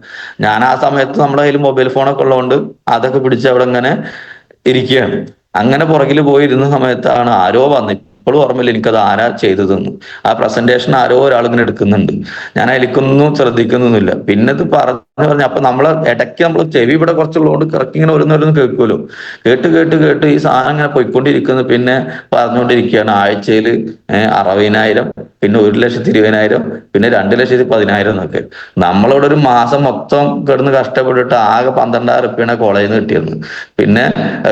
ഞാൻ ആ സമയത്ത് നമ്മുടെ കയ്യിൽ മൊബൈൽ ഫോണൊക്കെ ഉള്ളതുകൊണ്ട് അതൊക്കെ പിടിച്ച് അവിടെ ഇങ്ങനെ ഇരിക്കുകയാണ്. അങ്ങനെ പുറകിൽ പോയിരുന്ന സമയത്താണ് ആരോ വന്നിട്ട്, ഇപ്പോഴും ഓർമ്മയില്ല എനിക്കത് ആരാ ചെയ്തതെന്ന്. ആ പ്രസന്റേഷൻ ആരോ ഒരാളിങ്ങനെ എടുക്കുന്നുണ്ട്, ഞാൻ അതിലേക്കൊന്നും ശ്രദ്ധിക്കുന്നൊന്നുമില്ല. പിന്നെ ഇത് പറഞ്ഞു അപ്പൊ നമ്മളെ ഇടയ്ക്ക് നമ്മൾ ചെവി ഇവിടെ കുറച്ചുള്ളതുകൊണ്ട് കറക്റ്റ് ഇങ്ങനെ ഓരോന്നോരോന്ന് കേൾക്കുമല്ലോ. കേട്ട് ഈ സാധനം ഇങ്ങനെ പോയിക്കൊണ്ടിരിക്കുന്നു. പിന്നെ പറഞ്ഞുകൊണ്ടിരിക്കുകയാണ്, ആഴ്ചയിൽ 60,000 പിന്നെ 1,20,000, പിന്നെ 2,10,000 എന്നൊക്കെ. നമ്മളിവിടെ ഒരു മാസം മൊത്തം കിടന്ന് കഷ്ടപ്പെട്ടിട്ട് ആകെ 12,000 കോളേജിൽ നിന്ന് കിട്ടിയിരുന്നു. പിന്നെ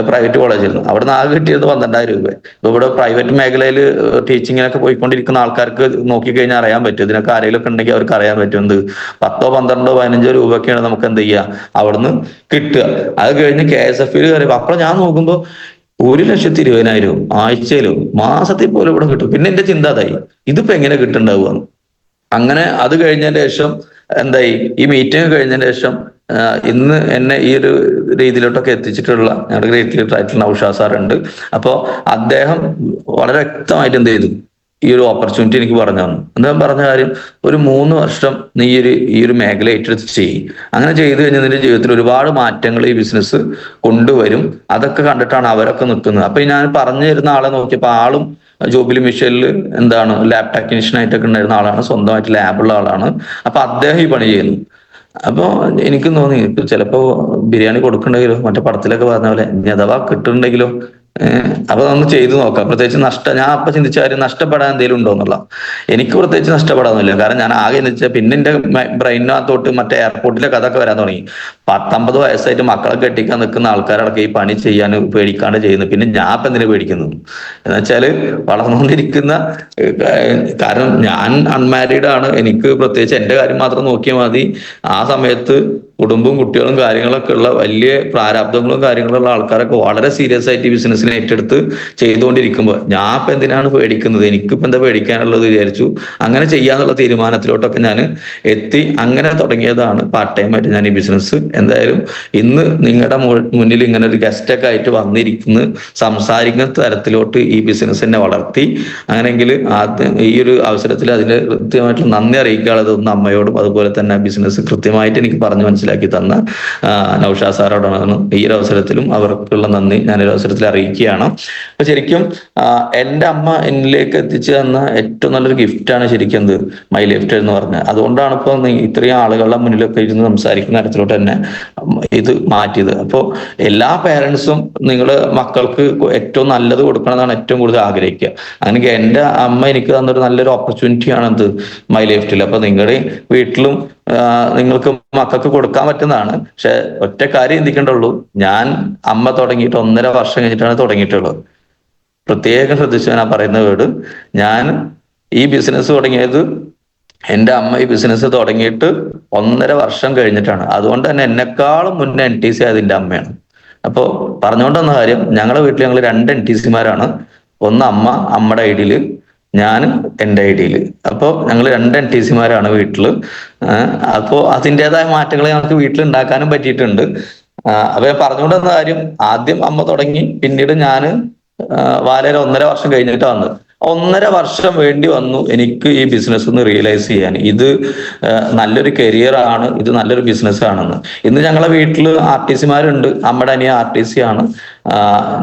പ്രൈവറ്റ് കോളേജിൽ അവിടെ നിന്ന് ആകെ കിട്ടിയത് 12,000 രൂപ. ഇപ്പൊ ഇവിടെ പ്രൈവറ്റ് മേഖലയിൽ ടീച്ചിങ്ങിനൊക്കെ പോയിക്കൊണ്ടിരിക്കുന്ന ആൾക്കാർക്ക് നോക്കിക്കഴിഞ്ഞാൽ അറിയാൻ പറ്റും. ഇതിനൊക്കെ ആരെങ്കിലും ഒക്കെ ഉണ്ടെങ്കിൽ അവർക്ക് അറിയാൻ പറ്റും. എന്ത് 10, 12, 15 രൂപയൊക്കെയാണ് നമുക്ക് എന്ത് ചെയ്യുക അവിടുന്ന് കിട്ടുക. അത് കഴിഞ്ഞ് KSF-ൽ കയറി അപ്പോൾ ഞാൻ നോക്കുമ്പോൾ 1,20,000 ആഴ്ചയിലോ മാസത്തിൽ പോലും ഇവിടെ കിട്ടും. പിന്നെ എന്റെ ചിന്ത അതായി, ഇതിപ്പോ എങ്ങനെ കിട്ടുന്നുണ്ടാവുക. അങ്ങനെ അത് കഴിഞ്ഞതിന് ശേഷം എന്തായി, ഈ മീറ്റിംഗ് കഴിഞ്ഞതിന് ശേഷം ഇന്ന് എന്നെ ഈ ഒരു രീതിയിലോട്ടൊക്കെ എത്തിച്ചിട്ടുള്ള ഞങ്ങളുടെ ഗ്രേറ്റ് ലീഡർ ആയിട്ടുള്ള നൗഷാദ് സാർ ഉണ്ട്. അപ്പോ അദ്ദേഹം വളരെ വ്യക്തമായിട്ട് എന്ത് ചെയ്തു, ഈ ഒരു ഓപ്പർച്യൂണിറ്റി എനിക്ക് പറഞ്ഞു തന്നു. അദ്ദേഹം പറഞ്ഞ കാര്യം, ഒരു 3 വർഷം നീ ഈ ഒരു മേഖല ഏറ്റെടുത്ത് ചെയ്യും. അങ്ങനെ ചെയ്തു കഴിഞ്ഞാൽ നിന്റെ ജീവിതത്തിൽ ഒരുപാട് മാറ്റങ്ങൾ ഈ ബിസിനസ് കൊണ്ടുവരും. അതൊക്കെ കണ്ടിട്ടാണ് അവരൊക്കെ നിൽക്കുന്നത്. അപ്പൊ ഞാൻ പറഞ്ഞു തരുന്ന ആളെ നോക്കിയപ്പോൾ ആളും ജോബിലി മിഷനിൽ എന്താണ് ലാബ് ടെക്നീഷ്യൻ ആയിട്ടൊക്കെ ഉണ്ടായിരുന്ന ആളാണ്, സ്വന്തമായിട്ട് ലാബുള്ള ആളാണ്. അപ്പൊ അദ്ദേഹം ഈ പണി ചെയ്യുന്നു. അപ്പൊ എനിക്കും തോന്നി ചിലപ്പോ ബിരിയാണി കൊടുക്കണ്ടെങ്കിലോ, മറ്റേ പടത്തിലൊക്കെ പറഞ്ഞ പോലെ ഇനി അഥവാ കിട്ടുന്നുണ്ടെങ്കിലോ. അപ്പൊ ഒന്ന് ചെയ്തു നോക്കാം. പ്രത്യേകിച്ച് ഞാൻ അപ്പൊ ചിന്തിച്ച കാര്യം, നഷ്ടപ്പെടാൻ എന്തെങ്കിലും ഉണ്ടോ എന്നുള്ള. എനിക്ക് പ്രത്യേകിച്ച് നഷ്ടപ്പെടാന്നില്ല. കാരണം ഞാൻ ആകെ എന്ന് വെച്ചാൽ പിന്നെ എന്റെ ബ്രെയിനകത്തോട്ട് മറ്റേ എയർപോർട്ടിലെ കഥയൊക്കെ വരാൻ തുടങ്ങി. 19 വയസ്സായിട്ട് മക്കളെ കെട്ടിക്കാൻ നിൽക്കുന്ന ആൾക്കാരടക്കം ഈ പണി ചെയ്യാൻ പേടിക്കാണ്ട് ചെയ്യുന്നു. പിന്നെ ഞാൻ ഇപ്പൊ എന്തിനു പേടിക്കുന്നു എന്ന് വെച്ചാല്, വളർന്നുകൊണ്ടിരിക്കുന്ന, കാരണം ഞാൻ അൺമാരീഡ് ആണ്. എനിക്ക് പ്രത്യേകിച്ച് എന്റെ കാര്യം മാത്രം നോക്കിയാൽ മതി. ആ സമയത്ത് കുടുംബവും കുട്ടികളും കാര്യങ്ങളൊക്കെ ഉള്ള വലിയ പ്രാരാബ്ദങ്ങളും കാര്യങ്ങളുള്ള ആൾക്കാരൊക്കെ വളരെ സീരിയസ് ആയിട്ട് ഈ ബിസിനസ്സിനെ ഏറ്റെടുത്ത് ചെയ്തുകൊണ്ടിരിക്കുമ്പോൾ ഞാൻ ഇപ്പൊ എന്തിനാണ് പേടിക്കുന്നത്, എനിക്കിപ്പോ എന്താ പേടിക്കാനുള്ളത് വിചാരിച്ചു. അങ്ങനെ ചെയ്യാന്നുള്ള തീരുമാനത്തിലോട്ടൊക്കെ ഞാൻ എത്തി. അങ്ങനെ തുടങ്ങിയതാണ് പാർട്ട് ടൈം ആയിട്ട് ഞാൻ ഈ ബിസിനസ്. എന്തായാലും ഇന്ന് നിങ്ങളുടെ മുന്നിൽ ഇങ്ങനെ ഒരു ഗസ്റ്റൊക്കെ ആയിട്ട് വന്നിരിക്കുന്ന സംസാരിക്കുന്ന തരത്തിലോട്ട് ഈ ബിസിനസ് എന്നെ വളർത്തി. അങ്ങനെയെങ്കിൽ ആദ്യം ഈ ഒരു അവസരത്തിൽ അതിന് കൃത്യമായിട്ടുള്ള നന്ദി അറിയിക്കാനുള്ളത് ഒന്ന് അമ്മയോടും, അതുപോലെ തന്നെ ബിസിനസ് കൃത്യമായിട്ട് എനിക്ക് പറഞ്ഞു മനസ്സിലാക്കി തന്ന നൗഷാദ് സാറോടാണ്. ഈ ഒരു അവസരത്തിലും അവർക്കുള്ള നന്ദി ഞാനൊരു അവസരത്തിൽ അറിയിക്കുകയാണ്. അപ്പൊ ശരിക്കും എൻ്റെ അമ്മ എന്നിലേക്ക് എത്തിച്ചു തന്ന ഏറ്റവും നല്ലൊരു ഗിഫ്റ്റാണ് ശരിക്കും എന്ത് മൈ ലിഫ്റ്റ് എന്ന് പറഞ്ഞത്. അതുകൊണ്ടാണ് ഇപ്പൊ ഇത്രയും ആളുകളുടെ മുന്നിലൊക്കെ ഇരുന്ന് സംസാരിക്കുന്ന തരത്തിലോട്ട് തന്നെ ഇത് മാറ്റിയത്. അപ്പോൾ എല്ലാ പേരൻസും നിങ്ങള് മക്കൾക്ക് ഏറ്റവും നല്ലത് കൊടുക്കണമെന്നാണ് ഏറ്റവും കൂടുതൽ ആഗ്രഹിക്കുക. അങ്ങനെ എൻ്റെ അമ്മ എനിക്ക് തന്നൊരു നല്ലൊരു ഓപ്പർച്യൂണിറ്റിയാണ് എന്ത് മൈ ലിഫ്റ്റിൽ. അപ്പൊ നിങ്ങളുടെ വീട്ടിലും നിങ്ങൾക്ക് മക്കൾക്ക് കൊടുക്കാൻ പറ്റുന്നതാണ്. പക്ഷെ ഒറ്റ കാര്യം ചിന്തിക്കേണ്ടുള്ളൂ, ഞാൻ അമ്മ തുടങ്ങിയിട്ട് 1.5 വർഷം കഴിഞ്ഞിട്ടാണ് തുടങ്ങിയിട്ടുള്ളത്. പ്രത്യേകം ശ്രദ്ധിച്ചു ഞാൻ പറയുന്ന വീട്, ഞാൻ ഈ ബിസിനസ് തുടങ്ങിയത്, എൻ്റെ അമ്മ ഈ ബിസിനസ് തുടങ്ങിയിട്ട് 1.5 വർഷം കഴിഞ്ഞിട്ടാണ്. അതുകൊണ്ട് തന്നെ എന്നെക്കാളും മുന്നേ NTC ആയത് എൻ്റെ അമ്മയാണ്. അപ്പോ പറഞ്ഞുകൊണ്ടുവന്ന കാര്യം, ഞങ്ങളുടെ വീട്ടിൽ ഞങ്ങൾ 2 NTC-മാരാണ്. ഒന്ന് അമ്മയുടെ ഐഡിയില്, ഞാൻ എൻ്റെ ഐഡിയില്. അപ്പോൾ ഞങ്ങൾ 2 NTC-മാരാണ് വീട്ടില്. അപ്പോൾ അതിൻ്റെതായ മാറ്റങ്ങൾ ഞങ്ങൾക്ക് വീട്ടിൽ ഉണ്ടാക്കാനും പറ്റിയിട്ടുണ്ട്. അപ്പൊ ഞാൻ പറഞ്ഞുകൊണ്ടുവന്ന കാര്യം, ആദ്യം അമ്മ തുടങ്ങി, പിന്നീട് ഞാൻ വളരെ 1.5 വർഷം കഴിഞ്ഞിട്ട് വന്നത്. 1.5 വർഷം വേണ്ടി വന്നു എനിക്ക് ഈ ബിസിനസ് ഒന്ന് റിയലൈസ് ചെയ്യാൻ. ഇത് നല്ലൊരു കരിയർ ആണ്, ഇത് നല്ലൊരു ബിസിനസ് ആണെന്ന്. ഇന്ന് ഞങ്ങളെ വീട്ടിൽ RTC-മാരുണ്ട്. അമ്മയുടെ അനിയ RTC ആണ്,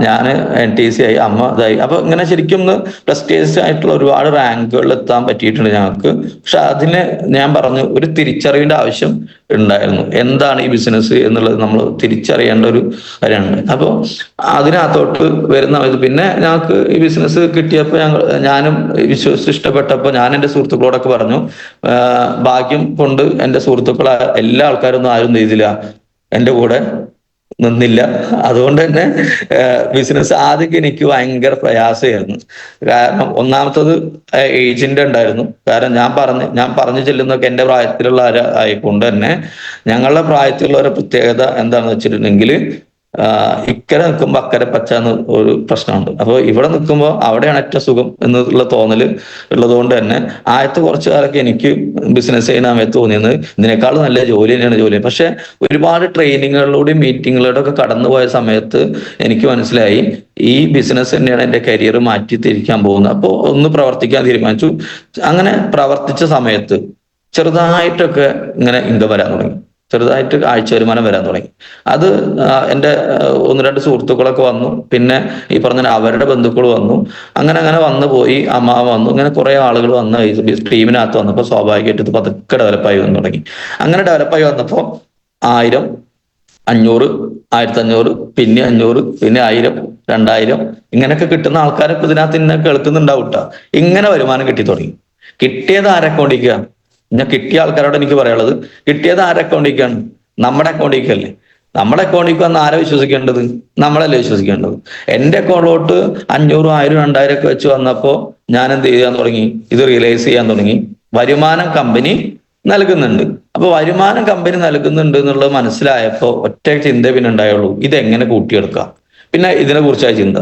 ഞാൻ NTC ആയി, അമ്മ ഇതായി. അപ്പൊ ഇങ്ങനെ ശരിക്കും പ്രസ്റ്റീജിയസ് ആയിട്ടുള്ള ഒരുപാട് റാങ്കുകളിൽ എത്താൻ പറ്റിയിട്ടുണ്ട് ഞങ്ങൾക്ക്. പക്ഷെ അതിന് ഞാൻ പറഞ്ഞു, ഒരു തിരിച്ചറിവിന്റെ ആവശ്യം ഉണ്ടായിരുന്നു. എന്താണ് ഈ ബിസിനസ് എന്നുള്ളത് നമ്മൾ തിരിച്ചറിയേണ്ട ഒരു കാര്യമാണ്. അപ്പോൾ അതിനകത്തോട്ട് വരുന്ന പിന്നെ ഞങ്ങൾക്ക് ഈ ബിസിനസ് കിട്ടിയപ്പോൾ ഞാനും വിശ്വസിച്ച് ഇഷ്ടപ്പെട്ടപ്പോൾ ഞാൻ എൻ്റെ സുഹൃത്തുക്കളോടൊക്കെ പറഞ്ഞു. ഭാഗ്യം കൊണ്ട് എൻ്റെ സുഹൃത്തുക്കളെ എല്ലാ ആൾക്കാരൊന്നും ആരും ചെയ്തില്ല, എൻ്റെ കൂടെ നിന്നില്ല. അതുകൊണ്ട് തന്നെ ബിസിനസ് ആദ്യമൊക്കെ എനിക്ക് ഭയങ്കര പ്രയാസമായിരുന്നു. കാരണം ഒന്നാമത്തത് ഏജന്റ് ഉണ്ടായിരുന്നു. കാരണം ഞാൻ പറഞ്ഞു ചെല്ലുന്നതൊക്കെ എൻ്റെ പ്രായത്തിലുള്ള ആയിക്കൊണ്ട് തന്നെ ഞങ്ങളുടെ പ്രായത്തിലുള്ള ഒരു പ്രത്യേകത എന്താണെന്ന് വെച്ചിട്ടുണ്ടെങ്കിൽ, ഇക്കരെ നിൽക്കുമ്പോൾ അക്കരെ പച്ച എന്ന് ഒരു പ്രശ്നമുണ്ട്. അപ്പോൾ ഇവിടെ നിൽക്കുമ്പോൾ അവിടെയാണ് ഏറ്റവും സുഖം എന്നുള്ള തോന്നല് ഉള്ളത് കൊണ്ട് തന്നെ ആദ്യത്തെ കുറച്ചു കാലമൊക്കെ എനിക്ക് ബിസിനസ് ചെയ്യുന്ന സമയത്ത് തോന്നിയത് ഇതിനേക്കാൾ നല്ല ജോലി തന്നെയാണ് ജോലി. പക്ഷെ ഒരുപാട് ട്രെയിനിങ്ങുകളിലൂടെയും മീറ്റിങ്ങുകളിലൂടെ ഒക്കെ കടന്നുപോയ സമയത്ത് എനിക്ക് മനസ്സിലായി ഈ ബിസിനസ് തന്നെയാണ് എൻ്റെ കരിയർ മാറ്റി തിരിക്കാൻ പോകുന്നത്. അപ്പോൾ ഒന്ന് പ്രവർത്തിക്കാൻ തീരുമാനിച്ചു. അങ്ങനെ പ്രവർത്തിച്ച സമയത്ത് ചെറുതായിട്ടൊക്കെ ഇങ്ങനെ ഇൻകം വരാൻ തുടങ്ങി, ചെറുതായിട്ട് ആഴ്ച വരുമാനം വരാൻ തുടങ്ങി. അത് എൻ്റെ 1-2 സുഹൃത്തുക്കളൊക്കെ വന്നു, പിന്നെ ഈ പറഞ്ഞ അവരുടെ ബന്ധുക്കൾ വന്നു. അങ്ങനെ വന്നു പോയി, അമ്മ വന്നു, ഇങ്ങനെ കുറെ ആളുകൾ വന്ന് ടീമിനകത്ത് വന്നപ്പോൾ സ്വാഭാവികമായിട്ട് ഇത് പതുക്കെ ഡെവലപ്പായി വന്നു തുടങ്ങി. അങ്ങനെ ഡെവലപ്പായി വന്നപ്പോൾ 1000, 500, 1500, പിന്നെ 500, പിന്നെ 1000, 2000 ഇങ്ങനെയൊക്കെ കിട്ടുന്ന ആൾക്കാരൊക്കെ ഇതിനകത്ത് ഇന്നെ കേൾക്കുന്നുണ്ടാവും കേട്ടോ. ഇങ്ങനെ വരുമാനം കിട്ടി തുടങ്ങി. കിട്ടിയത് ആരെ അക്കൗണ്ടിലേക്കാ? ഞാൻ കിട്ടിയ ആൾക്കാരോട് എനിക്ക് പറയാനുള്ളത്, കിട്ടിയത് ആരെ അക്കൗണ്ടിലേക്കാണ്? നമ്മുടെ അക്കൗണ്ടിലേക്കല്ലേ. നമ്മുടെ അക്കൗണ്ടിലേക്ക് വന്ന് ആരെ വിശ്വസിക്കേണ്ടത്? നമ്മളല്ലേ വിശ്വസിക്കേണ്ടത്. എന്റെ അക്കൗണ്ടിലോട്ട് 500, 1000, 2000 ഒക്കെ വെച്ച് വന്നപ്പോ ഞാൻ എന്ത് ചെയ്യാൻ തുടങ്ങി? ഇത് റിയലൈസ് ചെയ്യാൻ തുടങ്ങി. വരുമാനം കമ്പനി നൽകുന്നുണ്ട്. അപ്പൊ വരുമാനം കമ്പനി നൽകുന്നുണ്ട് എന്നുള്ളത് മനസ്സിലായപ്പോ ഒറ്റ ചിന്ത പിന്നെ ഉണ്ടായുള്ളൂ, ഇതെങ്ങനെ കൂട്ടിയെടുക്കാം. പിന്നെ ഇതിനെ കുറിച്ചായ ചിന്ത.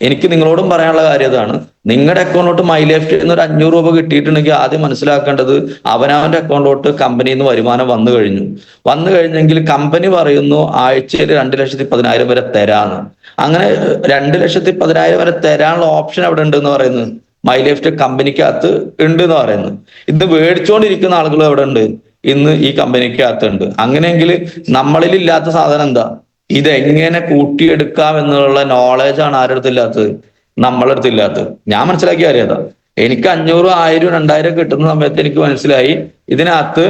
എനിക്ക് നിങ്ങളോടും പറയാനുള്ള കാര്യം അതാണ്. നിങ്ങളുടെ അക്കൗണ്ടിലോട്ട് മൈലേഫ്റ്റ് നിന്ന് ഒരു 500 രൂപ കിട്ടിയിട്ടുണ്ടെങ്കിൽ ആദ്യം മനസ്സിലാക്കേണ്ടത് അവനവന്റെ അക്കൗണ്ടിലോട്ട് കമ്പനിയിൽ നിന്ന് വരുമാനം വന്നു കഴിഞ്ഞെങ്കിൽ കമ്പനി പറയുന്നു ആഴ്ചയിൽ 2,10,000 വരെ തരാന്ന്. അങ്ങനെ 2,10,000 വരെ തരാനുള്ള ഓപ്ഷൻ അവിടെ ഉണ്ട് എന്ന് പറയുന്നത് മൈലേഫ്റ്റ് കമ്പനിക്കകത്ത് ഉണ്ട് എന്ന് പറയുന്നത്. ഇത് മേടിച്ചുകൊണ്ടിരിക്കുന്ന ആളുകൾ എവിടെ ഉണ്ട്? ഇന്ന് ഈ കമ്പനിക്കകത്ത് ഉണ്ട്. അങ്ങനെയെങ്കിൽ നമ്മളിൽ ഇല്ലാത്ത സാധനം എന്താ? ഇതെങ്ങനെ കൂട്ടിയെടുക്കാം എന്നുള്ള നോളജാണ് ആരുടെ അടുത്തില്ലാത്തത്? നമ്മളെ അടുത്തില്ലാത്തത്. ഞാൻ മനസ്സിലാക്കിയ കാര്യം അതാ. എനിക്ക് 500, 1000, 2000 കിട്ടുന്ന സമയത്ത് എനിക്ക് മനസ്സിലായി ഇതിനകത്ത്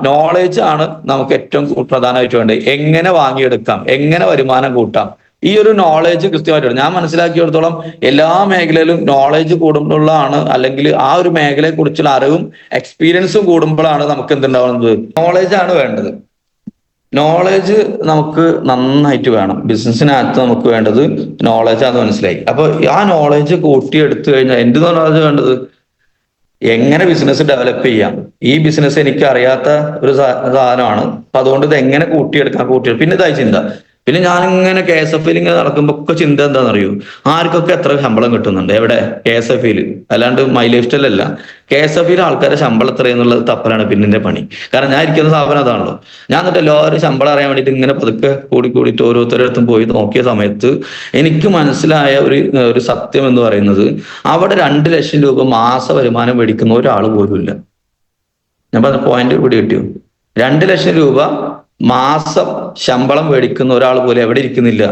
നോളജ് ആണ് നമുക്ക് ഏറ്റവും പ്രധാനമായിട്ട് വേണ്ടത്. എങ്ങനെ വാങ്ങിയെടുക്കാം, എങ്ങനെ വരുമാനം കൂട്ടാം, ഈ ഒരു നോളജ് കൃത്യമായിട്ടാണ് ഞാൻ മനസ്സിലാക്കിയിടത്തോളം. എല്ലാ മേഖലയിലും നോളജ് കൂടുമ്പോഴാണ്, അല്ലെങ്കിൽ ആ ഒരു മേഖലയെ കുറിച്ചുള്ള അറിവും എക്സ്പീരിയൻസും കൂടുമ്പോഴാണ് നമുക്ക് എന്തുണ്ടാവുന്നത്? നോളജ് ആണ് വേണ്ടത്. നോളജ് നമുക്ക് നന്നായിട്ട് വേണം. ബിസിനസ്സിനകത്ത് നമുക്ക് വേണ്ടത് നോളജാന്ന് മനസ്സിലായി. അപ്പൊ ആ നോളജ് കൂട്ടിയെടുത്തു കഴിഞ്ഞാൽ എന്ത് നോളജ് വേണ്ടത്? എങ്ങനെ ബിസിനസ് ഡെവലപ്പ് ചെയ്യാം. ഈ ബിസിനസ് എനിക്ക് അറിയാത്ത ഒരു സാധനമാണ്. അപ്പൊ അതുകൊണ്ട് ഇത് എങ്ങനെ കൂട്ടിയെടുക്കാം. പിന്നെ ഇതായി ചിന്ത. പിന്നെ ഞാനിങ്ങനെ KSF ഇങ്ങനെ നടക്കുമ്പോ ഒക്കെ ചിന്ത എന്താണെന്നറിയോ? ആർക്കൊക്കെ എത്ര ശമ്പളം കിട്ടുന്നുണ്ട്? എവിടെ? KSF, അല്ലാണ്ട് മൈലേഫ്റ്റിലല്ല. KSF ആൾക്കാരുടെ ശമ്പളം എത്രയെന്നുള്ളത് തപ്പലാണ് പിന്നിന്റെ പണി. കാരണം ഞാൻ ഇരിക്കുന്ന സ്ഥാപനം അതാണല്ലോ. ഞാൻ എന്നിട്ട് എല്ലാവരും ശമ്പളം അറിയാൻ വേണ്ടിയിട്ട് ഇങ്ങനെ പതുക്കെ കൂടിക്കൂടിയിട്ട് ഓരോരുത്തരടുത്തും പോയി നോക്കിയ സമയത്ത് എനിക്ക് മനസ്സിലായ ഒരു സത്യം എന്ന് പറയുന്നത്, അവിടെ 2 ലക്ഷം രൂപ മാസ വരുമാനം മേടിക്കുന്ന ഒരാൾ പോലും ഇല്ല. ഞാൻ പറഞ്ഞ പോയിന്റ് ഇവിടെ കിട്ടിയോ? 2 ലക്ഷം രൂപ മാസം ശമ്പളം മേടിക്കുന്ന ഒരാൾ പോലും എവിടെ ഇരിക്കുന്നില്ല?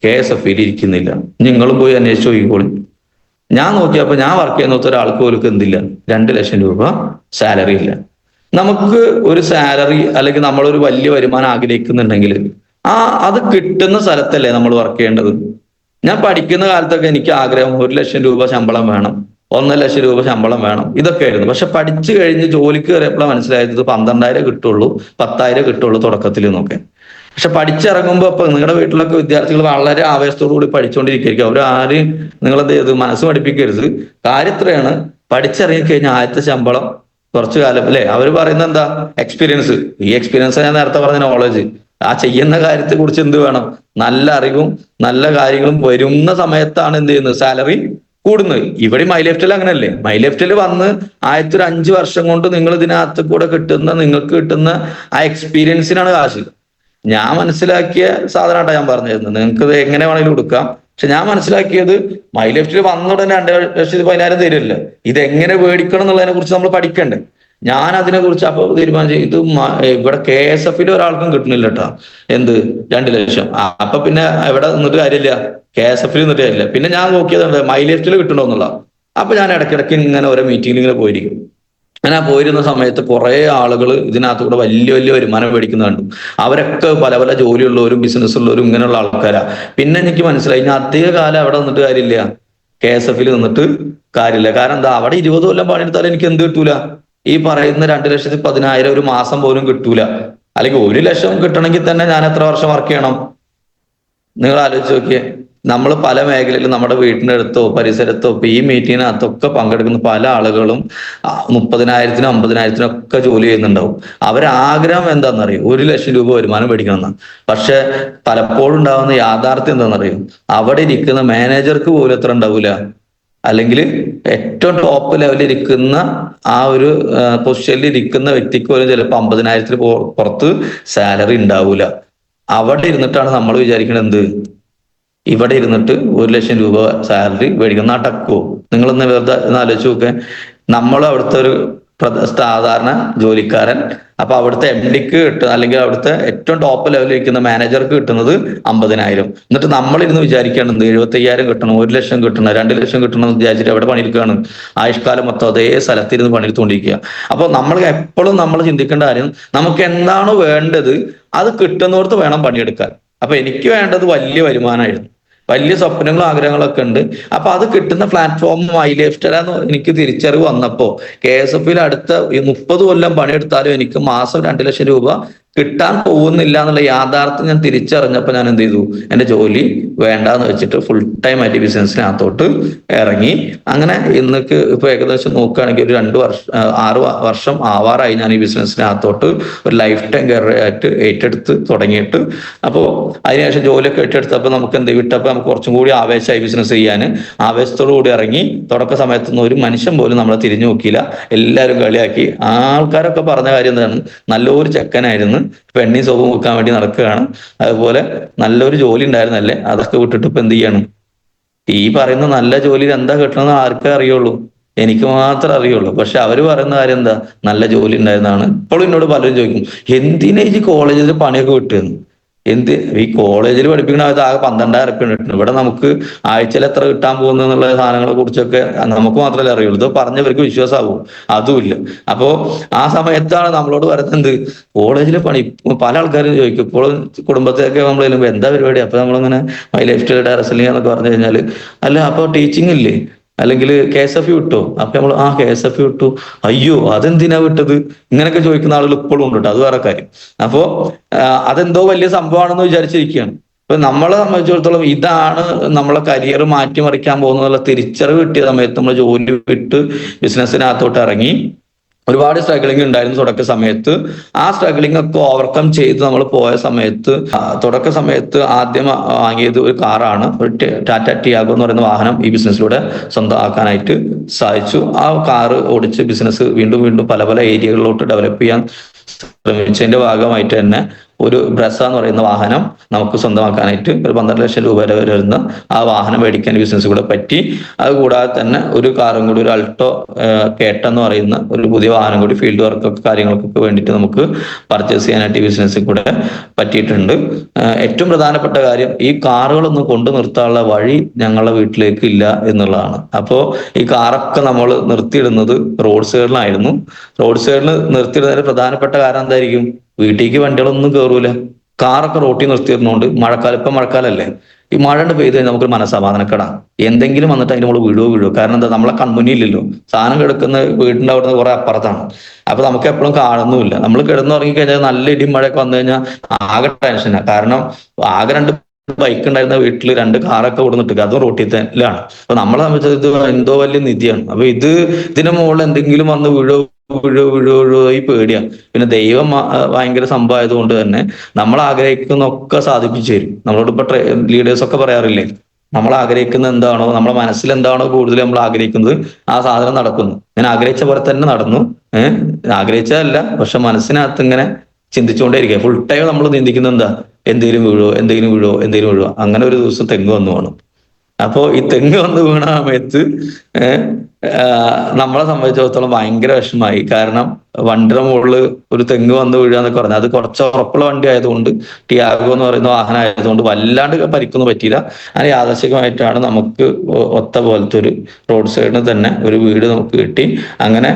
KSF ഇരിക്കുന്നില്ല. നിങ്ങളും പോയി അന്വേഷിച്ച് നോക്കിക്കോളി. ഞാൻ നോക്കിയപ്പോ ഞാൻ വർക്ക് ചെയ്യുന്ന ഒരാൾക്ക് പോലും എന്തില്ല? 2 ലക്ഷം രൂപ സാലറി ഇല്ല. നമുക്ക് ഒരു സാലറി അല്ലെങ്കിൽ നമ്മളൊരു വലിയ വരുമാനം ആഗ്രഹിക്കുന്നുണ്ടെങ്കിൽ അത് കിട്ടുന്ന സ്ഥലത്തല്ലേ നമ്മൾ വർക്ക് ചെയ്യേണ്ടത്. ഞാൻ പഠിക്കുന്ന കാലത്തൊക്കെ എനിക്ക് ആഗ്രഹം 1 ലക്ഷം രൂപ ശമ്പളം വേണം, 1.5 ലക്ഷം രൂപ ശമ്പളം വേണം, ഇതൊക്കെ ആയിരുന്നു. പക്ഷെ പഠിച്ചു കഴിഞ്ഞ് ജോലിക്ക് കയറിയപ്പോഴാണ് മനസ്സിലായത് 12,000 കിട്ടുള്ളൂ, 10,000 കിട്ടുള്ളൂ തുടക്കത്തിൽ എന്നൊക്കെ. പക്ഷെ പഠിച്ചിറങ്ങുമ്പോ ഇപ്പൊ നിങ്ങളുടെ വീട്ടിലൊക്കെ വിദ്യാർത്ഥികൾ വളരെ ആവേശത്തോടു കൂടി പഠിച്ചുകൊണ്ടിരിക്കും. അവരാരും നിങ്ങളെന്ത് ചെയ്ത് മനസ്സ് പഠിപ്പിക്കരുത്. കാര്യത്രയാണ്, പഠിച്ചിറങ്ങി കഴിഞ്ഞാൽ ആദ്യത്തെ ശമ്പളം കുറച്ചു കാലം അല്ലെ അവർ പറയുന്നത് എന്താ? എക്സ്പീരിയൻസ്. ഈ എക്സ്പീരിയൻസ് ഞാൻ നേരത്തെ പറഞ്ഞ നോളജ്. ആ ചെയ്യുന്ന കാര്യത്തെ കുറിച്ച് എന്ത് വേണം? നല്ല അറിവും നല്ല കാര്യങ്ങളും വരുന്ന സമയത്താണ് എന്ത് ചെയ്യുന്നത്? സാലറി കൂടുന്നത്. ഇവിടെ മൈലേഫ്റ്റിൽ അങ്ങനല്ലേ? മൈലേഫ്റ്റിൽ വന്ന് 5 വർഷം കൊണ്ട് നിങ്ങൾ ഇതിനകത്ത് കൂടെ നിങ്ങൾക്ക് കിട്ടുന്ന ആ എക്സ്പീരിയൻസിനാണ് കാശ്. ഞാൻ മനസ്സിലാക്കിയ സാധനമായിട്ടാണ് ഞാൻ പറഞ്ഞു തരുന്നത്. നിങ്ങൾക്ക് ഇത് എങ്ങനെ വേണമെങ്കിലും കൊടുക്കാം. പക്ഷെ ഞാൻ മനസ്സിലാക്കിയത് മൈലേഫ്റ്റിൽ വന്ന ഉടനെ 2,10,000 തരില്ല. ഇതെങ്ങനെ മേടിക്കണം എന്നുള്ളതിനെ കുറിച്ച് നമ്മൾ പഠിക്കണ്ടേ. ഞാൻ അതിനെ കുറിച്ച് അപ്പൊ തീരുമാനിച്ചു, ഇത് ഇവിടെ KSF ഒരാൾക്കും കിട്ടുന്നില്ല കേട്ടോ. എന്ത് 2 ലക്ഷം. അപ്പൊ പിന്നെ എവിടെ നിന്നിട്ട് കാര്യമില്ല, KSF നിന്നിട്ട് കാര്യമില്ല. പിന്നെ ഞാൻ നോക്കിയത് മൈലേഫ്റ്റിൽ കിട്ടണോ എന്നുള്ള. അപ്പൊ ഞാൻ ഇടയ്ക്കിടയ്ക്ക് ഇങ്ങനെ ഓരോ മീറ്റിംഗിൽ ഇങ്ങനെ പോയിരിക്കും. അങ്ങനെ പോയിരുന്ന സമയത്ത് കുറെ ആളുകൾ ഇതിനകത്ത് കൂടെ വലിയ വലിയ വരുമാനം മേടിക്കുന്ന കണ്ടു. അവരൊക്കെ പല പല ജോലിയുള്ളവരും ബിസിനസ് ഉള്ളവരും ഇങ്ങനെയുള്ള ആൾക്കാരാ. പിന്നെ എനിക്ക് മനസ്സിലായി ഞാൻ അധിക കാലം അവിടെ നിന്നിട്ട് കാര്യമില്ല, KSF നിന്നിട്ട് കാര്യമില്ല. കാരണം എന്താ? അവിടെ 20 കൊല്ലം പണിയെടുത്താലും എനിക്ക് എന്ത് കിട്ടൂല? ഈ പറയുന്ന 2,10,000 ഒരു മാസം പോലും കിട്ടൂല. അല്ലെങ്കിൽ 1 ലക്ഷം കിട്ടണമെങ്കിൽ തന്നെ ഞാൻ എത്ര വർഷം വർക്ക് ചെയ്യണം? നിങ്ങൾ ആലോചിച്ച് നോക്കിയേ. നമ്മൾ പല മേഖലയിലും നമ്മുടെ വീടിന്റെ അടുത്തോ പരിസരത്തോ ഇപ്പൊ ഈ മീറ്റിങ്ങിനകത്തൊക്കെ പങ്കെടുക്കുന്ന പല ആളുകളും 30,000-നും 50,000-നും ഒക്കെ ജോലി ചെയ്യുന്നുണ്ടാവും. അവരാഗ്രഹം എന്താണെന്നറിയും? 1 ലക്ഷം രൂപ വരുമാനം മേടിക്കണം എന്നാണ്. പക്ഷെ പലപ്പോഴും ഉണ്ടാകുന്ന യാഥാർത്ഥ്യം എന്താണെന്നറിയും? അവിടെ ഇരിക്കുന്ന മാനേജർക്ക് പോലും എത്ര ഉണ്ടാവൂല, അല്ലെങ്കിൽ ഏറ്റവും ടോപ്പ് ലെവലിൽ ഇരിക്കുന്ന ആ ഒരു പൊസിഷനിൽ ഇരിക്കുന്ന വ്യക്തിക്ക് പോലും ചിലപ്പോൾ 50,000-ന് പുറത്ത് സാലറി ഉണ്ടാവൂല. അവിടെ ഇരുന്നിട്ടാണ് നമ്മൾ വിചാരിക്കുന്നത് എന്ത്? ഇവിടെ ഇരുന്നിട്ട് 1 ലക്ഷം രൂപ സാലറി മേടിക്കുന്ന നടക്കുവോ? നിങ്ങളൊന്ന് വെറുതെ ആലോചിച്ച് നോക്കെ. നമ്മൾ അവിടുത്തെ ഒരു സാധാരണ ജോലിക്കാരൻ, അപ്പൊ അവിടുത്തെ MDക്ക് കിട്ടുക അല്ലെങ്കിൽ അവിടുത്തെ ഏറ്റവും ടോപ്പ് ലെവലിൽ ഇരിക്കുന്ന മാനേജർക്ക് കിട്ടുന്നത് 50,000. എന്നിട്ട് നമ്മളിരുന്ന് വിചാരിക്കുകയാണ് 75,000 കിട്ടണം, 1 ലക്ഷം കിട്ടണം, 2 ലക്ഷം കിട്ടണം എന്ന് വിചാരിച്ചിട്ട് എവിടെ പണിയെടുക്കുകയാണ്? ആയുഷ്കാലം മൊത്തം അതേ സ്ഥലത്തിരുന്ന് പണിയെടുത്തുകൊണ്ടിരിക്കുക. അപ്പൊ നമ്മൾ എപ്പോഴും നമ്മൾ ചിന്തിക്കേണ്ട കാര്യം, നമുക്ക് എന്താണോ വേണ്ടത് അത് കിട്ടുന്നവർക്ക് വേണം പണിയെടുക്കാൻ. അപ്പൊ എനിക്ക് വേണ്ടത് വലിയ വരുമാനമായിരുന്നു. വലിയ സ്വപ്നങ്ങളും ആഗ്രഹങ്ങളൊക്കെ ഉണ്ട്. അപ്പൊ അത് കിട്ടുന്ന പ്ലാറ്റ്ഫോം മൈ ലൈഫ് സ്റ്റൈലാന്ന് എനിക്ക് തിരിച്ചറിവ് വന്നപ്പോ KSF അടുത്ത 30 കൊല്ലം പണിയെടുത്താലും എനിക്ക് മാസം 2 ലക്ഷം രൂപ കിട്ടാൻ പോകുന്നില്ല എന്നുള്ള യാഥാർത്ഥ്യം ഞാൻ തിരിച്ചറിഞ്ഞപ്പോൾ ഞാൻ എന്ത് ചെയ്തു, എന്റെ ജോലി വേണ്ടാന്ന് വെച്ചിട്ട് ഫുൾ ടൈം ആയിട്ട് ബിസിനസ്സിനകത്തോട്ട് ഇറങ്ങി. അങ്ങനെ ഇന്നക്ക് ഇപ്പൊ ഏകദേശം നോക്കുകയാണെങ്കിൽ ഒരു 6 വർഷം ആവാറായി ഞാൻ ഈ ബിസിനസ്സിനകത്തോട്ട് ഒരു ലൈഫ് ടൈം കരിയർ ആയിട്ട് ഏറ്റെടുത്ത് തുടങ്ങിയിട്ട്. അപ്പോൾ അതിനുശേഷം ജോലിയൊക്കെ ഏറ്റെടുത്തപ്പോൾ നമുക്ക് എന്ത് വിട്ടപ്പോൾ നമുക്ക് കുറച്ചും കൂടി ആവേശമായി ബിസിനസ് ചെയ്യാൻ. ആവേശത്തോടു കൂടി ഇറങ്ങി. തുടക്ക സമയത്തൊന്നും ഒരു മനുഷ്യൻ പോലും നമ്മളെ തിരിഞ്ഞു നോക്കിയില്ല, എല്ലാവരും കളിയാക്കി. ആൾക്കാരൊക്കെ പറഞ്ഞ കാര്യം എന്താണ്, നല്ലൊരു ചെക്കനായിരുന്നു, പെണ്ണി സോപ്പും വെക്കാൻ വേണ്ടി നടക്കുകയാണ്, അതുപോലെ നല്ലൊരു ജോലി ഉണ്ടായിരുന്നല്ലേ, അതൊക്കെ വിട്ടിട്ട് ഇപ്പൊ എന്ത് ചെയ്യണം. ഈ പറയുന്ന നല്ല ജോലിയിൽ എന്താ കിട്ടണമെന്ന് ആർക്കേ അറിയുള്ളൂ, എനിക്ക് മാത്രമേ അറിയുള്ളൂ. പക്ഷെ അവര് പറയുന്ന കാര്യം എന്താ, നല്ല ജോലി ഉണ്ടായിരുന്നതാണ്. ഇപ്പോഴും എന്നോട് പലരും ചോദിക്കും, എന്തിനാ ഈ കോളേജിൽ പണിയൊക്കെ വിട്ടുന്നു. ഈ കോളേജിൽ പഠിപ്പിക്കണ അത് ആകെ 12,000 കിട്ടുന്നു. ഇവിടെ നമുക്ക് ആഴ്ചയിൽ എത്ര കിട്ടാൻ പോകുന്നു എന്നുള്ള സാധനങ്ങളെ കുറിച്ചൊക്കെ നമുക്ക് മാത്രമല്ലേ അറിയുള്ളൂ. ഇത് പറഞ്ഞവർക്ക് വിശ്വാസമാവും, അതുമില്ല. അപ്പോ ആ സമയത്താണ് നമ്മളോട് പറയുന്നത് കോളേജിൽ പണി. പല ആൾക്കാരും ചോദിക്കും, ഇപ്പോൾ കുടുംബത്തിലൊക്കെ നമ്മൾ ചെല്ലുമ്പോൾ എന്താ പരിപാടി, അപ്പൊ നമ്മളിങ്ങനെ മൈ ലൈഫ് സ്റ്റൈൽ ഡയറക്ടറിംഗ് എന്നൊക്കെ പറഞ്ഞു കഴിഞ്ഞാല്, അല്ല അപ്പൊ ടീച്ചിങ് ഇല്ലേ, അല്ലെങ്കിൽ KSF വിട്ടോ. അപ്പൊ നമ്മൾ KSF വിട്ടു, അയ്യോ അതെന്തിനാ വിട്ടത്, ഇങ്ങനെയൊക്കെ ചോദിക്കുന്ന ആളുകൾ ഇപ്പോഴും ഉണ്ട് കേട്ടോ, അത് വേറെ കാര്യം. അപ്പോ അതെന്തോ വലിയ സംഭവമാണെന്ന് വിചാരിച്ചിരിക്കുകയാണ്. ഇപ്പൊ നമ്മളെ സംബന്ധിച്ചിടത്തോളം ഇതാണ് നമ്മളെ കരിയർ മാറ്റിമറിക്കാൻ പോകുന്നുള്ള തിരിച്ചറിവ് കിട്ടിയ സമയത്ത് നമ്മൾ ജോലി വിട്ട് ബിസിനസ്സിനകത്തോട്ട് ഇറങ്ങി. ഒരുപാട് സ്ട്രഗിളിങ് ഉണ്ടായിരുന്നു തുടക്ക സമയത്ത്. ആ സ്ട്രഗിളിങ് ഒക്കെ ഓവർകം ചെയ്ത് നമ്മൾ പോയ സമയത്ത്, തുടക്ക സമയത്ത് ആദ്യം വാങ്ങിയത് ഒരു കാറാണ്, ഒരു ടാറ്റ ടിയാഗോ എന്ന് പറയുന്ന വാഹനം ഈ ബിസിനസ്സിലൂടെ സ്വന്തമാക്കാനായിട്ട് സാധിച്ചു. ആ കാറ് ഓടിച്ച് ബിസിനസ് വീണ്ടും വീണ്ടും പല പല ഏരിയകളിലോട്ട് ഡെവലപ്പ് ചെയ്യാൻ ശ്രമിച്ചതിന്റെ ഭാഗമായിട്ട് തന്നെ ഒരു ബ്രസ എന്ന് പറയുന്ന വാഹനം നമുക്ക് സ്വന്തമാക്കാനായിട്ട് ഒരു 12 ലക്ഷം രൂപ വരെ വരുന്ന ആ വാഹനം മേടിക്കാൻ ബിസിനസ് കൂടെ പറ്റി. അതുകൂടാതെ തന്നെ ഒരു കാറും കൂടി, ഒരു അൾട്ടോ കേട്ട എന്ന് പറയുന്ന ഒരു പുതിയ വാഹനം കൂടി ഫീൽഡ് വർക്കൊക്കെ കാര്യങ്ങൾക്കൊക്കെ വേണ്ടിയിട്ട് നമുക്ക് പർച്ചേസ് ചെയ്യാനായിട്ട് ഈ ബിസിനസ്സിൽ കൂടെ പറ്റിയിട്ടുണ്ട്. ഏറ്റവും പ്രധാനപ്പെട്ട കാര്യം, ഈ കാറുകളൊന്നും കൊണ്ടു നിർത്താനുള്ള വഴി ഞങ്ങളുടെ വീട്ടിലേക്ക് ഇല്ല എന്നുള്ളതാണ്. അപ്പോൾ ഈ കാറൊക്കെ നമ്മൾ നിർത്തിയിടുന്നത് റോഡ് സൈഡിലായിരുന്നു. റോഡ് സൈഡിൽ നിർത്തിയിടുന്നതിന് പ്രധാനപ്പെട്ട കാരണം എന്തായിരിക്കും, വീട്ടിലേക്ക് വണ്ടികളൊന്നും കയറൂല. കാറൊക്കെ റോട്ടിൽ നിർത്തിയിരുന്നോണ്ട് ഇപ്പൊ മഴക്കാലല്ലേ, ഈ മഴ പെയ്ത് കഴിഞ്ഞാൽ നമുക്ക് മനസ്സമാധാനക്കെടാം, എന്തെങ്കിലും വന്നിട്ട് അതിന്റെ നമ്മൾ വീഴുവോ. കാരണം എന്താ, നമ്മളെ കൺമുന്നില്ലല്ലോ, സാധനം കിടക്കുന്ന വീടിന്റെ അവിടുന്ന് കുറെ അപ്പുറത്താണ്. അപ്പൊ നമുക്ക് എപ്പോഴും കാണുന്നുമില്ല. നമ്മൾ കിടന്നുറങ്ങി കഴിഞ്ഞാൽ നല്ല ഇടിയും മഴയൊക്കെ വന്നു കഴിഞ്ഞാൽ ആകെ ടെൻഷനാണ്. കാരണം ആകെ 2 ബൈക്ക് ഉണ്ടായിരുന്ന വീട്ടിൽ 2 കാറൊക്കെ കൊടുത്തിട്ട്, അതും റോട്ടിൽ തന്നെയാണ്. അപ്പൊ നമ്മളെ സംബന്ധിച്ചത് ഇത് എന്തോ വലിയ നിധിയാണ്. അപ്പൊ ഇതിന് മുകളിൽ എന്തെങ്കിലും വന്ന് വീഴോ ഈ പേടിയാണ്. പിന്നെ ദൈവം ഭയങ്കര സംഭവമായത് കൊണ്ട് തന്നെ നമ്മൾ ആഗ്രഹിക്കുന്നൊക്കെ സാധിപ്പിച്ചു തരും. നമ്മളോട് ഇപ്പൊ ലീഡേഴ്സ് ഒക്കെ പറയാറില്ലേ, നമ്മൾ ആഗ്രഹിക്കുന്ന എന്താണോ, നമ്മളെ മനസ്സിൽ എന്താണോ കൂടുതൽ നമ്മൾ ആഗ്രഹിക്കുന്നത്, ആ സാധനം നടക്കുന്നു. ഞാൻ ആഗ്രഹിച്ച പോലെ തന്നെ നടന്നു. ആഗ്രഹിച്ചതല്ല, പക്ഷെ മനസ്സിനകത്ത് ഇങ്ങനെ ചിന്തിച്ചുകൊണ്ടേയിരിക്കുക. ഫുൾ ടൈം നമ്മൾ ചിന്തിക്കുന്നത് എന്താ, എന്തെങ്കിലും വീഴോ. അങ്ങനെ ഒരു ദിവസം തെങ്ങ് വന്നു വേണം. അപ്പോ ഈ തെങ്ങ് വന്ന് വീണ സമയത്ത് നമ്മളെ സംബന്ധിച്ചിടത്തോളം ഭയങ്കര വിഷമായി. കാരണം വണ്ടിയുടെ മുകളിൽ ഒരു തെങ്ങ് വന്ന് വീഴുക എന്നൊക്കെ പറഞ്ഞാൽ, അത് കുറച്ച് ഉറപ്പുള്ള വണ്ടി ആയതുകൊണ്ട്, ടിയാഗോ എന്ന് പറയുന്ന വാഹനം ആയതുകൊണ്ട് വല്ലാണ്ട് പരിക്കൊന്നും പറ്റിയില്ല. അങ്ങനെ യാദൃശ്ചികമായിട്ടാണ് നമുക്ക് ഒത്ത പോലത്തെ ഒരു റോഡ് സൈഡിന് തന്നെ ഒരു വീട് നമുക്ക് കിട്ടി. അങ്ങനെ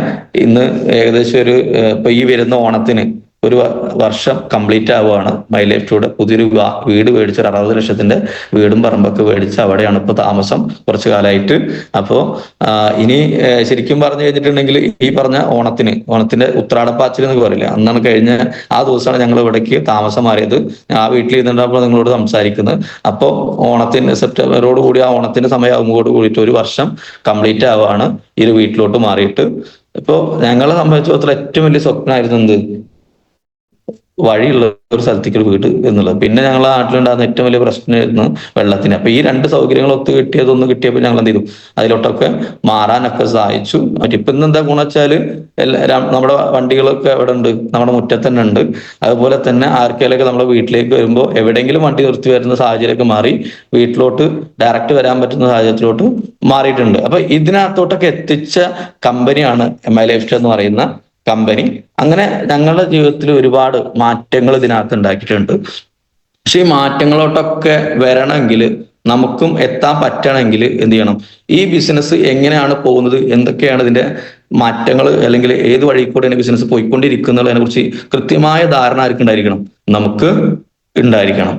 ഇന്ന് ഏകദേശം ഇപ്പൊ ഈ വരുന്ന ഓണത്തിന് ഒരു വർഷം കംപ്ലീറ്റ് ആവുകയാണ്. മൈ ലൈഫ് സ്റ്റൈലിലൂടെ പുതിയൊരു വീട് മേടിച്ച്, 60 ലക്ഷത്തിന്റെ വീടും പറമ്പൊക്കെ മേടിച്ച് അവിടെയാണ് ഇപ്പൊ താമസം കുറച്ചു കാലമായിട്ട്. അപ്പോ ഇനി ശരിക്കും പറഞ്ഞു കഴിഞ്ഞിട്ടുണ്ടെങ്കിൽ ഈ പറഞ്ഞ ഓണത്തിന്റെ ഉത്രാടപ്പാച്ചിൽ എന്നൊക്കെ പറയില്ല, അന്നാണ് കഴിഞ്ഞ ആ ദിവസമാണ് ഞങ്ങൾ ഇവിടേക്ക് താമസം മാറിയത്. ആ വീട്ടിൽ ഇരുന്നിട്ടപ്പോൾ നിങ്ങളോട് സംസാരിക്കുന്നത്. അപ്പോ ഓണത്തിന് സെപ്റ്റംബറോട് കൂടി, ആ ഓണത്തിന്റെ സമയമാകുമ്പോട് കൂടിയിട്ട് ഒരു വർഷം കംപ്ലീറ്റ് ആവുകയാണ് ഈ ഒരു വീട്ടിലോട്ട് മാറിയിട്ട്. ഇപ്പോ ഞങ്ങളെ സംബന്ധിച്ചിടത്തോളം ഏറ്റവും വലിയ സ്വപ്നമായിരുന്നു എന്ത്, വഴിയുള്ള ഒരു സ്ഥലത്തേക്ക് ഒരു വീട് എന്നുള്ളത്. പിന്നെ ഞങ്ങളെ നാട്ടിലുണ്ടാകുന്ന ഏറ്റവും വലിയ പ്രശ്നമായിരുന്നു വെള്ളത്തിന്. അപ്പൊ ഈ 2 സൗകര്യങ്ങൾ കിട്ടിയപ്പോൾ ഞങ്ങൾ എന്ത് ചെയ്തു, അതിലോട്ടൊക്കെ മാറാനൊക്കെ സഹായിച്ചു. ഇപ്പൊ ഇന്നെന്താ ഗുണം വെച്ചാല്, നമ്മുടെ വണ്ടികളൊക്കെ എവിടെ ഉണ്ട്, നമ്മുടെ മുറ്റത്ത് തന്നെ ഉണ്ട്. അതുപോലെ തന്നെ ആർക്കെങ്കിലൊക്കെ നമ്മുടെ വീട്ടിലേക്ക് വരുമ്പോൾ എവിടെയെങ്കിലും വണ്ടി നിർത്തി വരുന്ന സാഹചര്യമൊക്കെ മാറി വീട്ടിലോട്ട് ഡയറക്റ്റ് വരാൻ പറ്റുന്ന സാഹചര്യത്തിലോട്ട് മാറിയിട്ടുണ്ട്. അപ്പൊ ഇതിനകത്തോട്ടൊക്കെ എത്തിച്ച കമ്പനിയാണ് മൈ ലൈഫ് സ്റ്റൈൽ എന്ന് പറയുന്ന കമ്പനി. അങ്ങനെ ഞങ്ങളുടെ ജീവിതത്തിൽ ഒരുപാട് മാറ്റങ്ങൾ ഇതിനകത്ത് ഉണ്ടാക്കിയിട്ടുണ്ട്. പക്ഷെ ഈ മാറ്റങ്ങളോട്ടൊക്കെ വരണമെങ്കിൽ, നമുക്കും എത്താൻ പറ്റണമെങ്കിൽ എന്ത് ചെയ്യണം, ഈ ബിസിനസ് എങ്ങനെയാണ് പോകുന്നത്, എന്തൊക്കെയാണ് ഇതിന്റെ മാറ്റങ്ങൾ, അല്ലെങ്കിൽ ഏത് വഴി കൂടെയാണ് ബിസിനസ് പോയിക്കൊണ്ടിരിക്കുന്നതിനെ കുറിച്ച് കൃത്യമായ ധാരണ ആർക്കുണ്ടായിരിക്കണം, നമുക്ക് ഉണ്ടായിരിക്കണം.